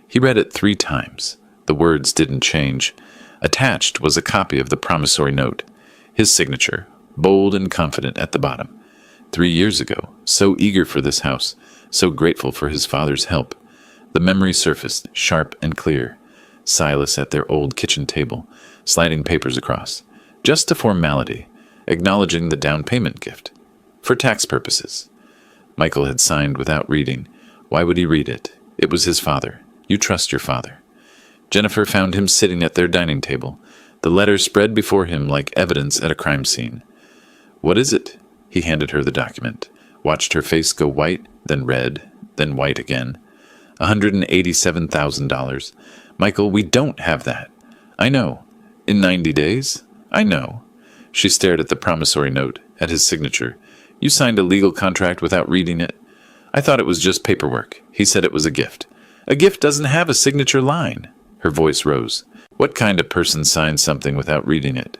He read it 3 times. The words didn't change. Attached was a copy of the promissory note. His signature, bold and confident at the bottom. 3 years ago, so eager for this house, so grateful for his father's help. The memory surfaced, sharp and clear. Silas at their old kitchen table, sliding papers across. Just a formality, acknowledging the down payment gift. For tax purposes. Michael had signed without reading. Why would he read it? It was his father. You trust your father. Jennifer found him sitting at their dining table, the letter spread before him like evidence at a crime scene. "What is it?" He handed her the document, watched her face go white, then red, then white again. $187,000. "Michael, we don't have that." "I know. In 90 days? I know." She stared at the promissory note, at his signature. "You signed a legal contract without reading it." "I thought it was just paperwork. He said it was a gift." "A gift doesn't have a signature line." Her voice rose. "What kind of person signs something without reading it?"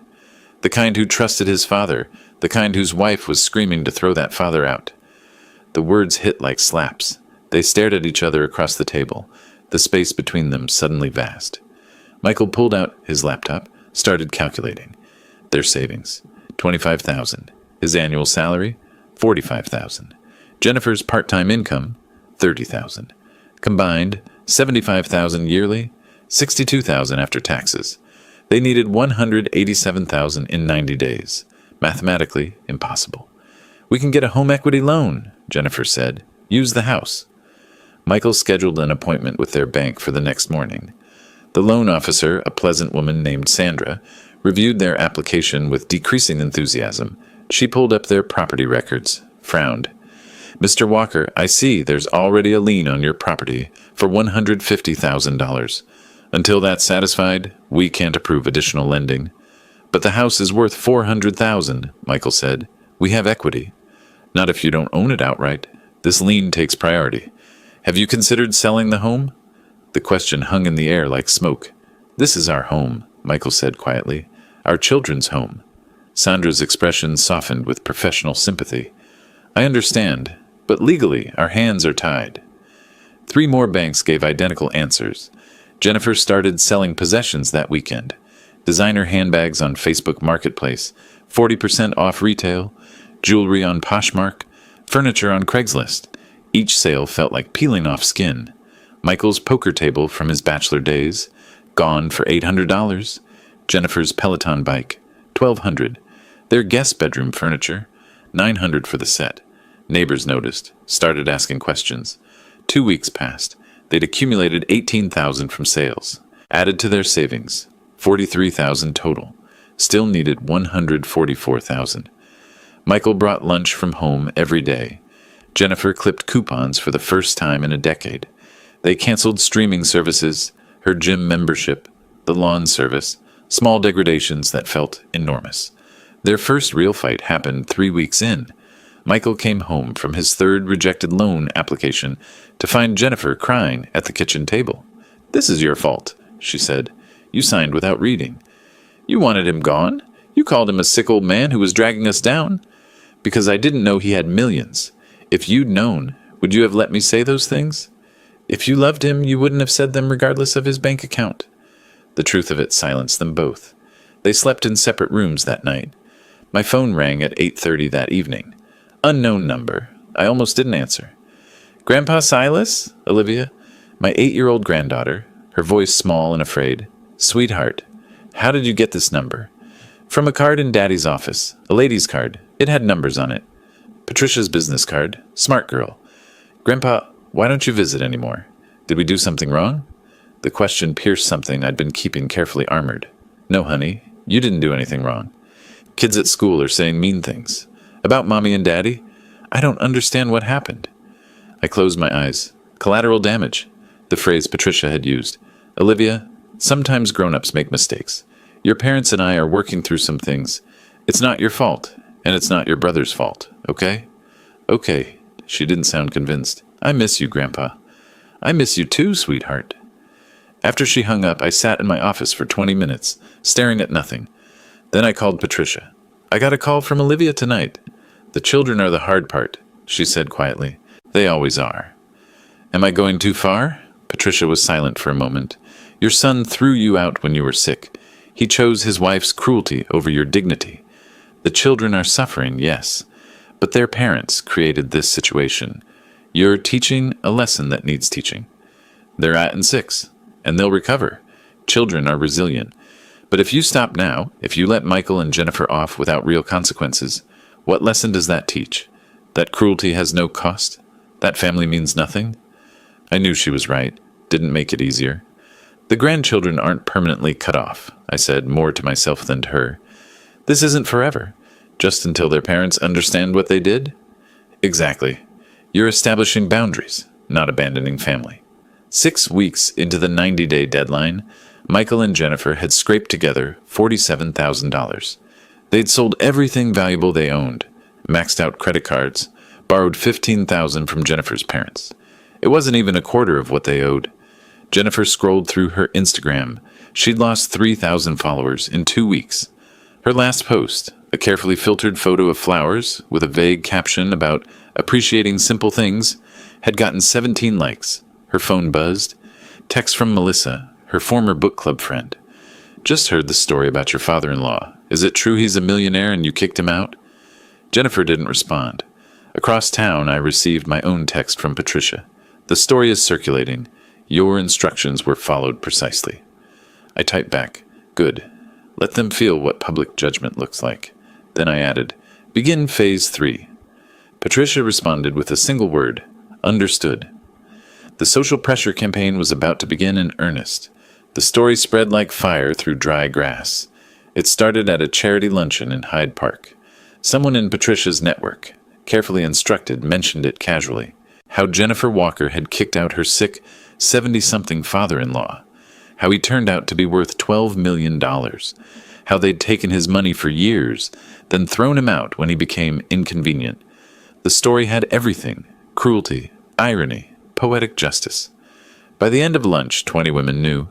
"The kind who trusted his father, the kind whose wife was screaming to throw that father out." The words hit like slaps. They stared at each other across the table, the space between them suddenly vast. Michael pulled out his laptop, started calculating. Their savings, $25,000. His annual salary, $45,000. Jennifer's part-time income, $30,000. Combined, $75,000 yearly, $62,000 after taxes. They needed $187,000 in 90 days. Mathematically impossible. We can get a home equity loan, Jennifer said. Use the house. Michael scheduled an appointment with their bank for the next morning. The loan officer, a pleasant woman named Sandra, reviewed their application with decreasing enthusiasm. She pulled up their property records, frowned. Mr. Walker, I see there's already a lien on your property for $150,000. Until that's satisfied, we can't approve additional lending. But the house is worth $400,000, Michael said. We have equity. Not if you don't own it outright. This lien takes priority. Have you considered selling the home? The question hung in the air like smoke. This is our home, Michael said quietly. Our children's home. Sandra's expression softened with professional sympathy. I understand, but legally our hands are tied. 3 more banks gave identical answers. Jennifer started selling possessions that weekend. Designer handbags on Facebook Marketplace, 40% off retail, jewelry on Poshmark, furniture on Craigslist. Each sale felt like peeling off skin. Michael's poker table from his bachelor days, gone for $800. Jennifer's Peloton bike, $1,200. Their guest bedroom furniture, $900 for the set. Neighbors noticed, started asking questions. 2 weeks passed. They'd accumulated $18,000 from sales. Added to their savings, $43,000 total. Still needed $144,000. Michael brought lunch from home every day. Jennifer clipped coupons for the first time in a decade. They canceled streaming services, her gym membership, the lawn service, small degradations that felt enormous. Their first real fight happened 3 weeks in. Michael came home from his 3rd rejected loan application to find Jennifer crying at the kitchen table. This is your fault, she said. You signed without reading. You wanted him gone. You called him a sick old man who was dragging us down. Because I didn't know he had millions. If you'd known, would you have let me say those things? If you loved him, you wouldn't have said them regardless of his bank account. The truth of it silenced them both. They slept in separate rooms that night. My phone rang at 8:30 that evening. Unknown number. I almost didn't answer. Grandpa Silas? Olivia? My 8-year-old granddaughter, her voice small and afraid. Sweetheart, how did you get this number? From a card in Daddy's office, a lady's card. It had numbers on it. Patricia's business card. Smart girl. Grandpa, why don't you visit anymore? Did we do something wrong? The question pierced something I'd been keeping carefully armored. No, honey, you didn't do anything wrong. Kids at school are saying mean things. About Mommy and Daddy? I don't understand what happened. I closed my eyes. Collateral damage. The phrase Patricia had used. Olivia, sometimes grown-ups make mistakes. Your parents and I are working through some things. It's not your fault, and it's not your brother's fault, okay? Okay. She didn't sound convinced. I miss you, Grandpa. I miss you too, sweetheart. After she hung up, I sat in my office for 20 minutes, staring at nothing. Then I called Patricia. I got a call from Olivia tonight. The children are the hard part, she said quietly. They always are. Am I going too far? Patricia was silent for a moment. Your son threw you out when you were sick. He chose his wife's cruelty over your dignity. The children are suffering, yes, but their parents created this situation. You're teaching a lesson that needs teaching. They're at in 6, and they'll recover. Children are resilient. But if you stop now, if you let Michael and Jennifer off without real consequences, what lesson does that teach? That cruelty has no cost? That family means nothing? I knew she was right. Didn't make it easier. The grandchildren aren't permanently cut off, I said, more to myself than to her. This isn't forever. Just until their parents understand what they did? Exactly. You're establishing boundaries, not abandoning family. 6 weeks into the 90-day deadline, Michael and Jennifer had scraped together $47,000. They'd sold everything valuable they owned, maxed out credit cards, borrowed $15,000 from Jennifer's parents. It wasn't even a quarter of what they owed. Jennifer scrolled through her Instagram. She'd lost 3,000 followers in 2 weeks. Her last post, a carefully filtered photo of flowers with a vague caption about appreciating simple things, had gotten 17 likes. Her phone buzzed. Text from Melissa, her former book club friend. Just heard the story about your father-in-law. Is it true he's a millionaire and you kicked him out? Jennifer didn't respond. Across town, I received my own text from Patricia. The story is circulating. Your instructions were followed precisely. I typed back. Good. Let them feel what public judgment looks like. Then I added, begin phase 3. Patricia responded with a single word, understood. The social pressure campaign was about to begin in earnest. The story spread like fire through dry grass. It started at a charity luncheon in Hyde Park. Someone in Patricia's network, carefully instructed, mentioned it casually. How Jennifer Walker had kicked out her sick, 70-something father-in-law. How he turned out to be worth $12 million. How they'd taken his money for years, then thrown him out when he became inconvenient. The story had everything: cruelty, irony, poetic justice. By the end of lunch, 20 women knew.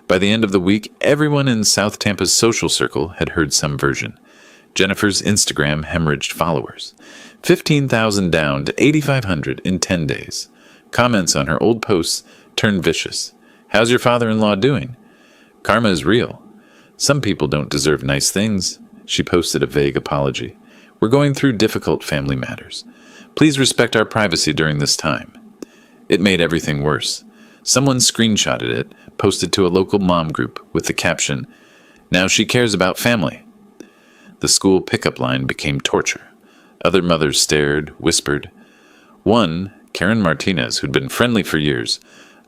By the end of the week, everyone in South Tampa's social circle had heard some version. Jennifer's Instagram hemorrhaged followers. 15,000 down to 8,500 in 10 days. Comments on her old posts turned vicious. How's your father-in-law doing? Karma is real. Some people don't deserve nice things. She posted a vague apology. We're going through difficult family matters. Please respect our privacy during this time. It made everything worse. Someone screenshotted it, posted to a local mom group with the caption, "Now she cares about family." The school pickup line became torture. Other mothers stared, whispered. One, Karen Martinez, who'd been friendly for years,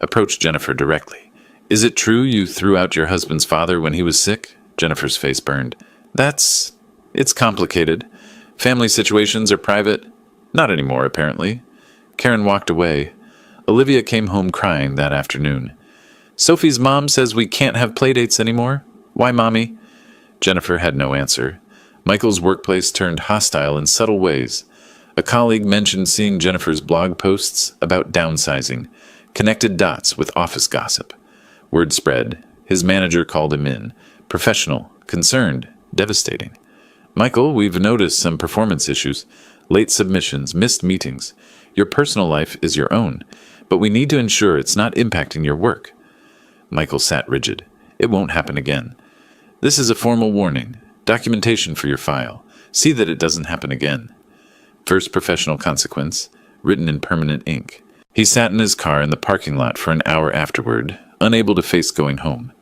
approached Jennifer directly. "Is it true you threw out your husband's father when he was sick?" Jennifer's face burned. It's complicated. Family situations are private. Not anymore, apparently." Karen walked away. Olivia came home crying that afternoon. "Sophie's mom says we can't have playdates anymore. Why, Mommy?" Jennifer had no answer. Michael's workplace turned hostile in subtle ways. A colleague mentioned seeing Jennifer's blog posts about downsizing, connected dots with office gossip. Word spread. His manager called him in. Professional, concerned, devastating. "Michael, we've noticed some performance issues. Late submissions, missed meetings. Your personal life is your own, but we need to ensure it's not impacting your work." Michael sat rigid. "It won't happen again. This is a formal warning. Documentation for your file. See that it doesn't happen again." First professional consequence, written in permanent ink. He sat in his car in the parking lot for an hour afterward, unable to face going home.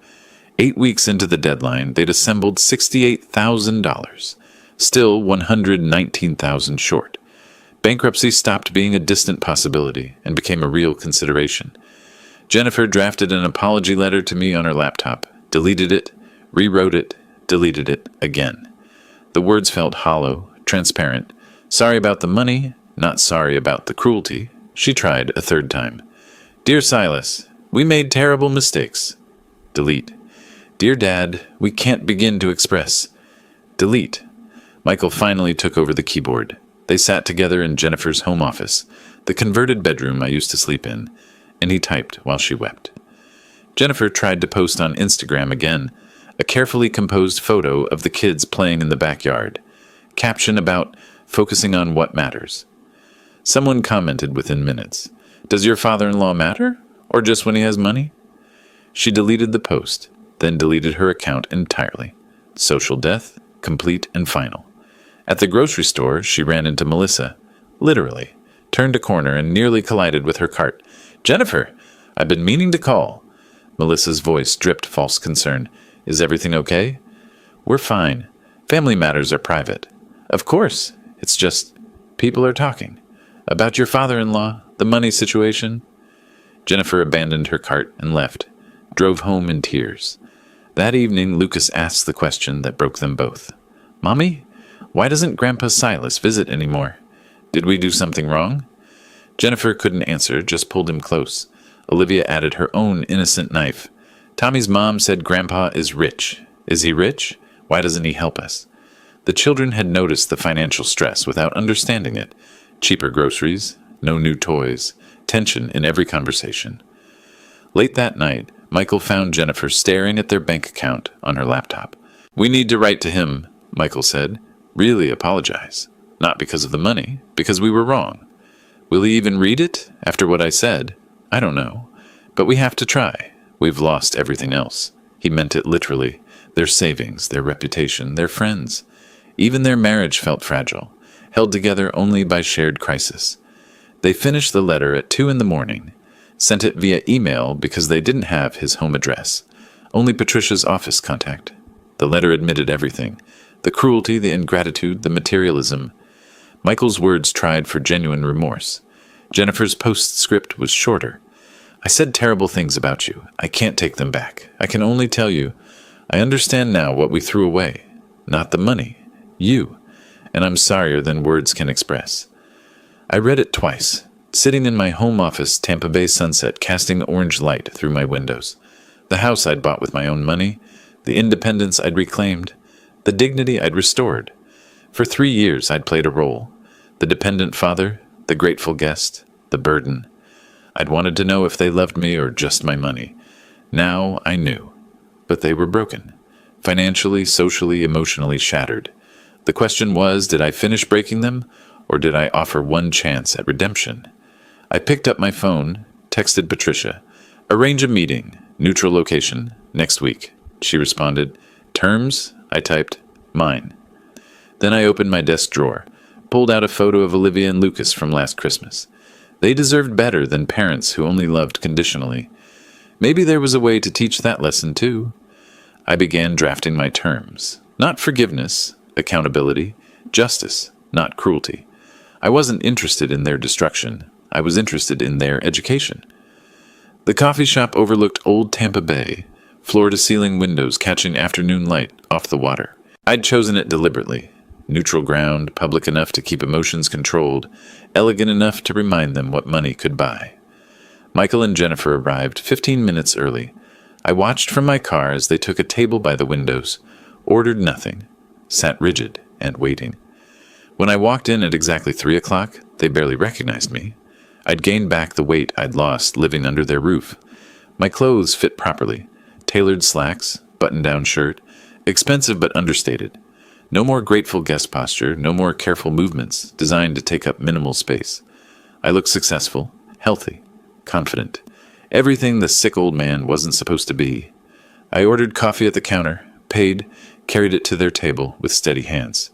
8 weeks into the deadline, they'd assembled $68,000. Still $119,000 short. Bankruptcy stopped being a distant possibility and became a real consideration. Jennifer drafted an apology letter to me on her laptop, deleted it, rewrote it, deleted it again. The words felt hollow, transparent. Sorry about the money, not sorry about the cruelty. She tried a third time. "Dear Silas, we made terrible mistakes." Delete. "Dear Dad, we can't begin to express." Delete. Michael finally took over the keyboard. They sat together in Jennifer's home office, the converted bedroom I used to sleep in, and he typed while she wept. Jennifer tried to post on Instagram again, a carefully composed photo of the kids playing in the backyard. Caption about focusing on what matters. Someone commented within minutes, "Does your father-in-law matter? Or just when he has money?" She deleted the post, then deleted her account entirely. Social death, complete and final. At the grocery store, she ran into Melissa. Literally. Turned a corner and nearly collided with her cart. "Jennifer, I've been meaning to call." Melissa's voice dripped false concern. "Is everything okay?" "We're fine. Family matters are private." "Of course. It's just people are talking. About your father-in-law, the money situation." Jennifer abandoned her cart and left. Drove home in tears. That evening, Lucas asked the question that broke them both. "Mommy, why doesn't Grandpa Silas visit anymore? Did we do something wrong?" Jennifer couldn't answer, just pulled him close. Olivia added her own innocent knife. "Tommy's mom said Grandpa is rich. Is he rich? Why doesn't he help us?" The children had noticed the financial stress without understanding it. Cheaper groceries, no new toys, tension in every conversation. Late that night, Michael found Jennifer staring at their bank account on her laptop. "We need to write to him," Michael said. "Really apologize. Not because of the money, because we were wrong." "Will he even read it, after what I said?" "I don't know. But we have to try. We've lost everything else." He meant it literally. Their savings, their reputation, their friends. Even their marriage felt fragile, held together only by shared crisis. They finished the letter at 2 a.m, sent it via email because they didn't have his home address, only Patricia's office contact. The letter admitted everything. The cruelty, the ingratitude, the materialism. Michael's words tried for genuine remorse. Jennifer's postscript was shorter. I said terrible things about you. I can't take them back. I can only tell you, I understand now what we threw away. Not the money. You. And I'm sorrier than words can express. I read it twice, sitting in my home office, Tampa Bay sunset, casting orange light through my windows. The house I'd bought with my own money, the independence I'd reclaimed, the dignity I'd restored. For 3 years I'd played a role. The dependent father, the grateful guest, the burden. I'd wanted to know if they loved me or just my money. Now I knew. But they were broken. Financially, socially, emotionally shattered. The question was, did I finish breaking them, or did I offer one chance at redemption? I picked up my phone, texted Patricia. Arrange a meeting, neutral location, next week. She responded. Terms? I typed. Mine. Then I opened my desk drawer, pulled out a photo of Olivia and Lucas from last Christmas. They deserved better than parents who only loved conditionally. Maybe there was a way to teach that lesson too. I began drafting my terms. Not forgiveness, accountability, justice, not cruelty. I wasn't interested in their destruction. I was interested in their education. The coffee shop overlooked old Tampa Bay, floor-to-ceiling windows catching afternoon light off the water. I'd chosen it deliberately. Neutral ground, public enough to keep emotions controlled, elegant enough to remind them what money could buy. Michael and Jennifer arrived 15 minutes early. I watched from my car as they took a table by the windows, ordered nothing, sat rigid and waiting. When I walked in at exactly 3 o'clock, they barely recognized me. I'd gained back the weight I'd lost living under their roof. My clothes fit properly. Tailored slacks, button-down shirt, expensive but understated. No more grateful guest posture, no more careful movements designed to take up minimal space. I looked successful, healthy, confident. Everything the sick old man wasn't supposed to be. I ordered coffee at the counter, paid, carried it to their table with steady hands.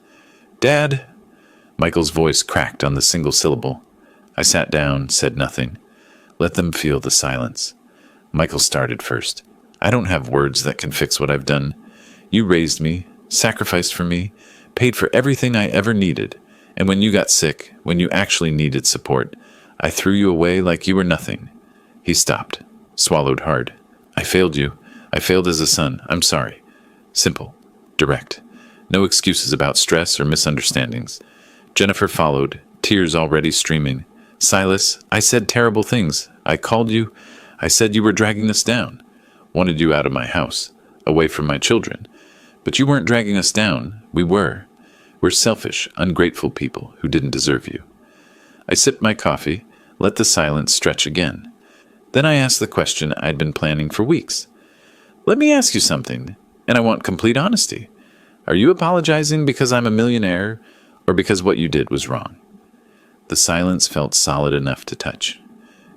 Dad? Michael's voice cracked on the single syllable. I sat down, said nothing. Let them feel the silence. Michael started first. I don't have words that can fix what I've done. You raised me, sacrificed for me, paid for everything I ever needed. And when you got sick, when you actually needed support, I threw you away like you were nothing. He stopped, swallowed hard. I failed you. I failed as a son. I'm sorry. Simple. Direct. No excuses about stress or misunderstandings. Jennifer followed, tears already streaming. Silas, I said terrible things. I called you. I said you were dragging us down. Wanted you out of my house, away from my children. But you weren't dragging us down. We were. We're selfish, ungrateful people who didn't deserve you. I sipped my coffee, let the silence stretch again. Then I asked the question I'd been planning for weeks. Let me ask you something, and I want complete honesty. Are you apologizing because I'm a millionaire, or because what you did was wrong? The silence felt solid enough to touch.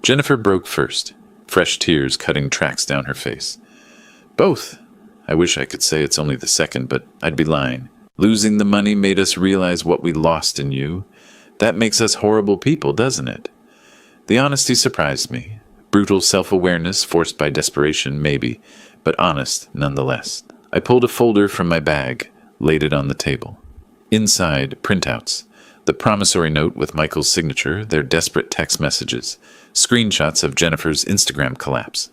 Jennifer broke first, fresh tears cutting tracks down her face. Both. I wish I could say it's only the second, but I'd be lying. Losing the money made us realize what we lost in you. That makes us horrible people, doesn't it? The honesty surprised me. Brutal self-awareness forced by desperation, maybe, but honest nonetheless. I pulled a folder from my bag, laid it on the table. Inside, printouts. The promissory note with Michael's signature, their desperate text messages, screenshots of Jennifer's Instagram collapse.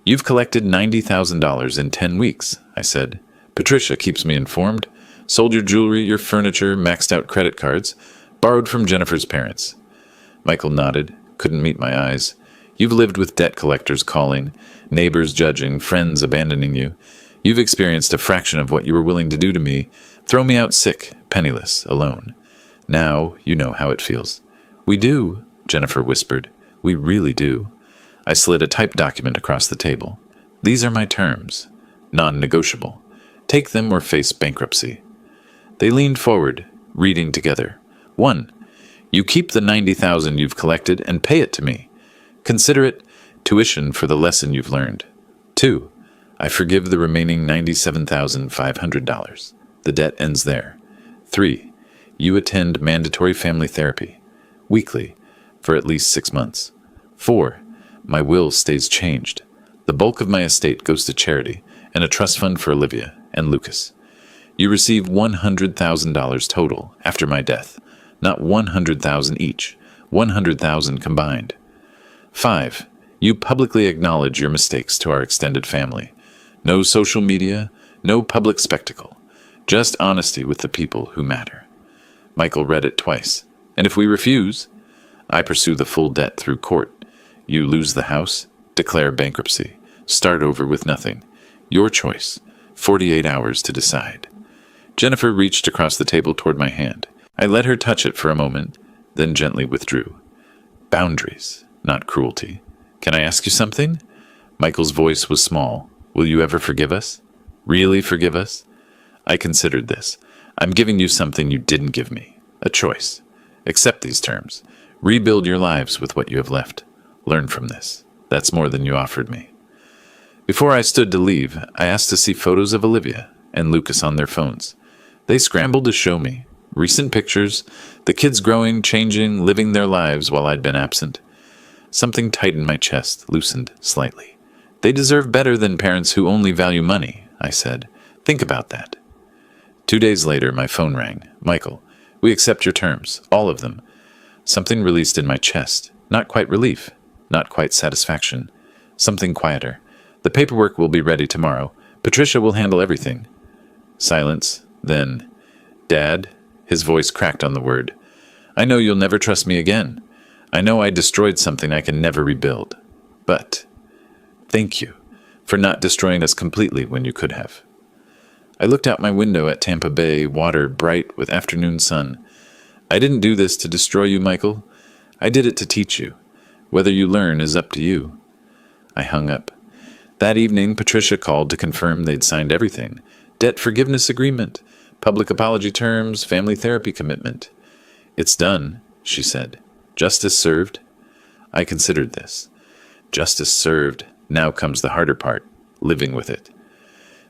You've collected $90,000 in 10 weeks, I said. Patricia keeps me informed. Sold your jewelry, your furniture, maxed out credit cards, borrowed from Jennifer's parents. Michael nodded, couldn't meet my eyes. You've lived with debt collectors calling, neighbors judging, friends abandoning you. You've experienced a fraction of what you were willing to do to me. Throw me out sick, penniless, alone. Now you know how it feels. We do, Jennifer whispered. We really do. I slid a typed document across the table. These are my terms. Non-negotiable. Take them or face bankruptcy. They leaned forward, reading together. 1. You keep the $90,000 you've collected and pay it to me. Consider it tuition for the lesson you've learned. 2. I forgive the remaining $97,500. The debt ends there. 3. You attend mandatory family therapy, weekly, for at least 6 months. 4. My will stays changed. The bulk of my estate goes to charity and a trust fund for Olivia. and Lucas. You receive $100,000 total after my death, not $100,000 each, $100,000 combined. 5. You publicly acknowledge your mistakes to our extended family. No social media, no public spectacle. Just honesty with the people who matter. Michael read it twice. And if we refuse, I pursue the full debt through court. You lose the house, declare bankruptcy, start over with nothing. Your choice. 48 hours to decide. Jennifer reached across the table toward my hand. I let her touch it for a moment, then gently withdrew. Boundaries, not cruelty. Can I ask you something? Michael's voice was small. Will you ever forgive us? Really forgive us? I considered this. I'm giving you something you didn't give me. A choice. Accept these terms. Rebuild your lives with what you have left. Learn from this. That's more than you offered me. Before I stood to leave, I asked to see photos of Olivia and Lucas on their phones. They scrambled to show me. Recent pictures, the kids growing, changing, living their lives while I'd been absent. Something tightened my chest, loosened slightly. They deserve better than parents who only value money, I said. Think about that. 2 days later, my phone rang. Michael, we accept your terms, all of them. Something released in my chest. Not quite relief, not quite satisfaction. Something quieter. The paperwork will be ready tomorrow. Patricia will handle everything. Silence, then, Dad, his voice cracked on the word. I know you'll never trust me again. I know I destroyed something I can never rebuild. But thank you for not destroying us completely when you could have. I looked out my window at Tampa Bay, water bright with afternoon sun. I didn't do this to destroy you, Michael. I did it to teach you. Whether you learn is up to you. I hung up. That evening, Patricia called to confirm they'd signed everything. Debt forgiveness agreement, public apology terms, family therapy commitment. It's done, she said. Justice served. I considered this. Justice served. Now comes the harder part, living with it.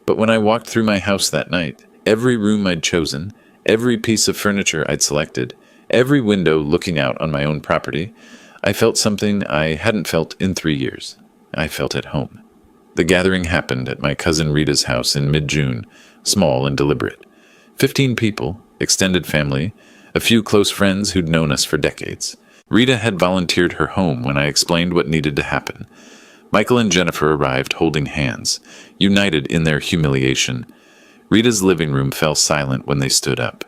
But when I walked through my house that night, every room I'd chosen, every piece of furniture I'd selected, every window looking out on my own property, I felt something I hadn't felt in 3 years. I felt at home. The gathering happened at my cousin Rita's house in mid-June, small and deliberate. 15 people, extended family, a few close friends who'd known us for decades. Rita had volunteered her home when I explained what needed to happen. Michael and Jennifer arrived holding hands, united in their humiliation. Rita's living room fell silent when they stood up.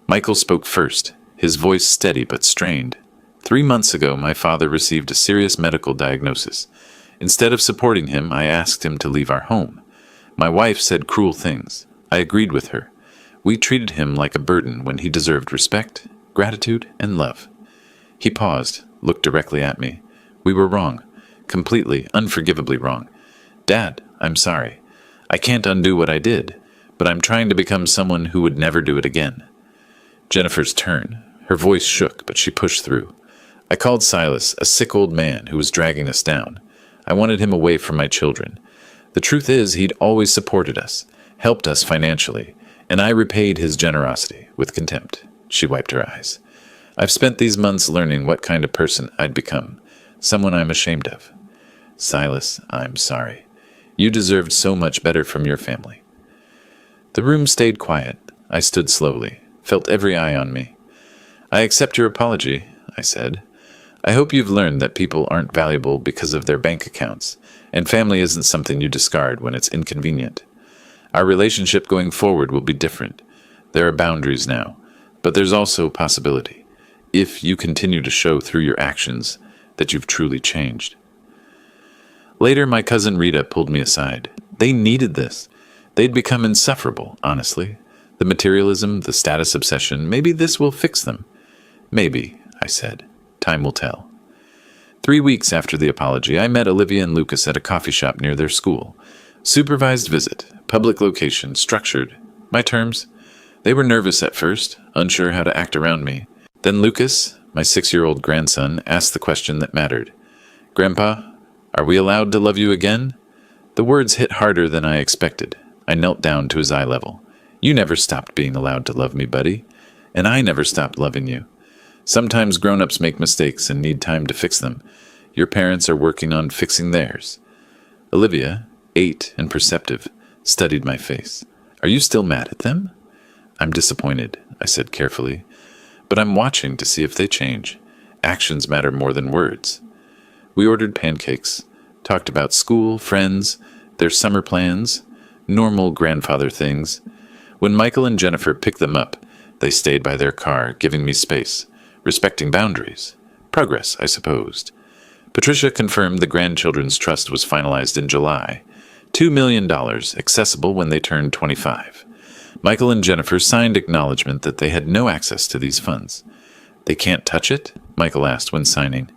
Michael spoke first, his voice steady but strained. 3 months ago, my father received a serious medical diagnosis. Instead of supporting him, I asked him to leave our home. My wife said cruel things. I agreed with her. We treated him like a burden when he deserved respect, gratitude, and love. He paused, looked directly at me. We were wrong. Completely, unforgivably wrong. Dad, I'm sorry. I can't undo what I did, but I'm trying to become someone who would never do it again. Jennifer's turn. Her voice shook, but she pushed through. I called Silas, a sick old man who was dragging us down. I wanted him away from my children. The truth is, he'd always supported us, helped us financially, and I repaid his generosity with contempt. She wiped her eyes. I've spent these months learning what kind of person I'd become, someone I'm ashamed of. Silas, I'm sorry. You deserved so much better from your family. The room stayed quiet. I stood slowly, felt every eye on me. I accept your apology, I said. I hope you've learned that people aren't valuable because of their bank accounts, and family isn't something you discard when it's inconvenient. Our relationship going forward will be different. There are boundaries now, but there's also possibility, if you continue to show through your actions that you've truly changed. Later, my cousin Rita pulled me aside. They needed this. They'd become insufferable, honestly. The materialism, the status obsession, maybe this will fix them. Maybe, I said. Time will tell. 3 weeks after the apology, I met Olivia and Lucas at a coffee shop near their school. Supervised visit, public location, structured. My terms. They were nervous at first, unsure how to act around me. Then Lucas, my 6-year-old grandson, asked the question that mattered. Grandpa, are we allowed to love you again? The words hit harder than I expected. I knelt down to his eye level. You never stopped being allowed to love me, buddy. And I never stopped loving you. Sometimes grown-ups make mistakes and need time to fix them. Your parents are working on fixing theirs. Olivia, 8 and perceptive, studied my face. Are you still mad at them? I'm disappointed, I said carefully, but I'm watching to see if they change. Actions matter more than words. We ordered pancakes, talked about school, friends, their summer plans, normal grandfather things. When Michael and Jennifer picked them up, they stayed by their car, giving me space, respecting boundaries. Progress, I supposed. Patricia confirmed the grandchildren's trust was finalized in July. $2 million, accessible when they turned 25. Michael and Jennifer signed acknowledgement that they had no access to these funds. They can't touch it? Michael asked when signing.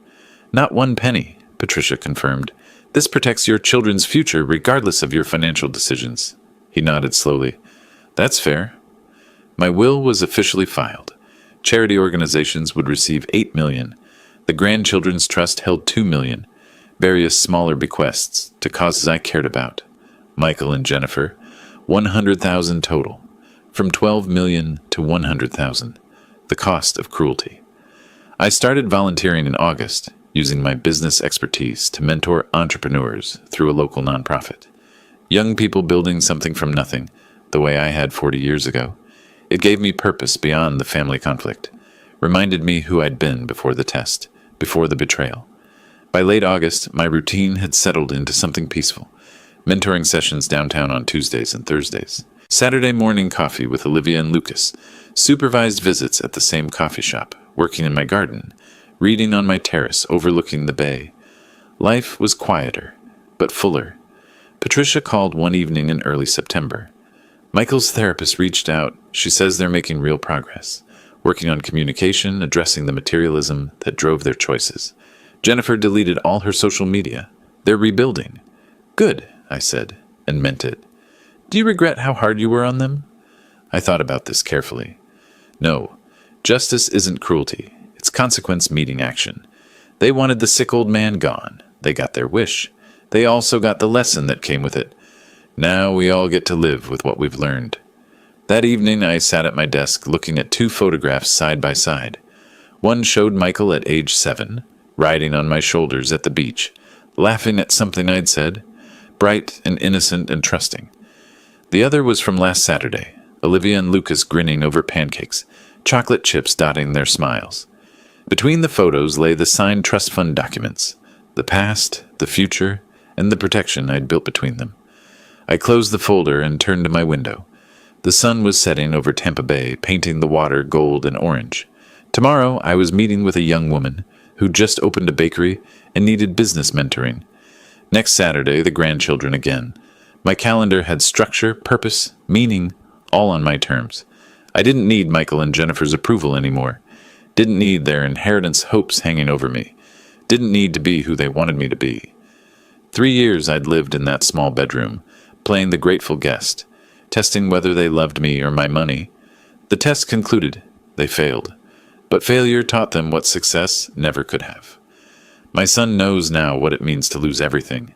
Not one penny, Patricia confirmed. This protects your children's future regardless of your financial decisions. He nodded slowly. That's fair. My will was officially filed. Charity organizations would receive $8 million. The grandchildren's trust held $2 million. Various smaller bequests to causes I cared about. Michael and Jennifer, $100,000 total. From $12 million to $100,000. The cost of cruelty. I started volunteering in August, using my business expertise to mentor entrepreneurs through a local nonprofit. Young people building something from nothing, the way I had 40 years ago. It gave me purpose beyond the family conflict. Reminded me who I'd been before the test, before the betrayal. By late August, my routine had settled into something peaceful. Mentoring sessions downtown on Tuesdays and Thursdays. Saturday morning coffee with Olivia and Lucas. Supervised visits at the same coffee shop. Working in my garden. Reading on my terrace overlooking the bay. Life was quieter, but fuller. Patricia called one evening in early September. Michael's therapist reached out. She says they're making real progress. Working on communication, addressing the materialism that drove their choices. Jennifer deleted all her social media. They're rebuilding. Good, I said, and meant it. Do you regret how hard you were on them? I thought about this carefully. No, justice isn't cruelty. It's consequence meeting action. They wanted the sick old man gone. They got their wish. They also got the lesson that came with it. Now we all get to live with what we've learned. That evening I sat at my desk looking at 2 photographs side by side. One showed Michael at age 7, riding on my shoulders at the beach, laughing at something I'd said, bright and innocent and trusting. The other was from last Saturday, Olivia and Lucas grinning over pancakes, chocolate chips dotting their smiles. Between the photos lay the signed trust fund documents, the past, the future, and the protection I'd built between them. I closed the folder and turned to my window. The sun was setting over Tampa Bay, painting the water gold and orange. Tomorrow I was meeting with a young woman who just opened a bakery and needed business mentoring. Next Saturday, the grandchildren again. My calendar had structure, purpose, meaning, all on my terms. I didn't need Michael and Jennifer's approval anymore. Didn't need their inheritance hopes hanging over me. Didn't need to be who they wanted me to be. 3 years I'd lived in that small bedroom, playing the grateful guest, testing whether they loved me or my money. The test concluded. They failed. But failure taught them what success never could have. My son knows now what it means to lose everything.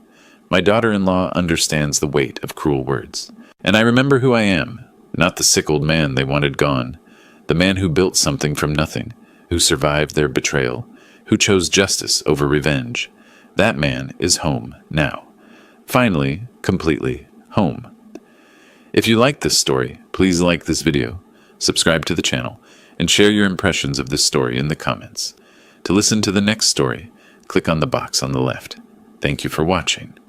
My daughter-in-law understands the weight of cruel words. And I remember who I am, not the sick old man they wanted gone, the man who built something from nothing, who survived their betrayal, who chose justice over revenge. That man is home now. Finally, completely home. If you like this story, please like this video, subscribe to the channel, and share your impressions of this story in the comments. To listen to the next story, click on the box on the left. Thank you for watching.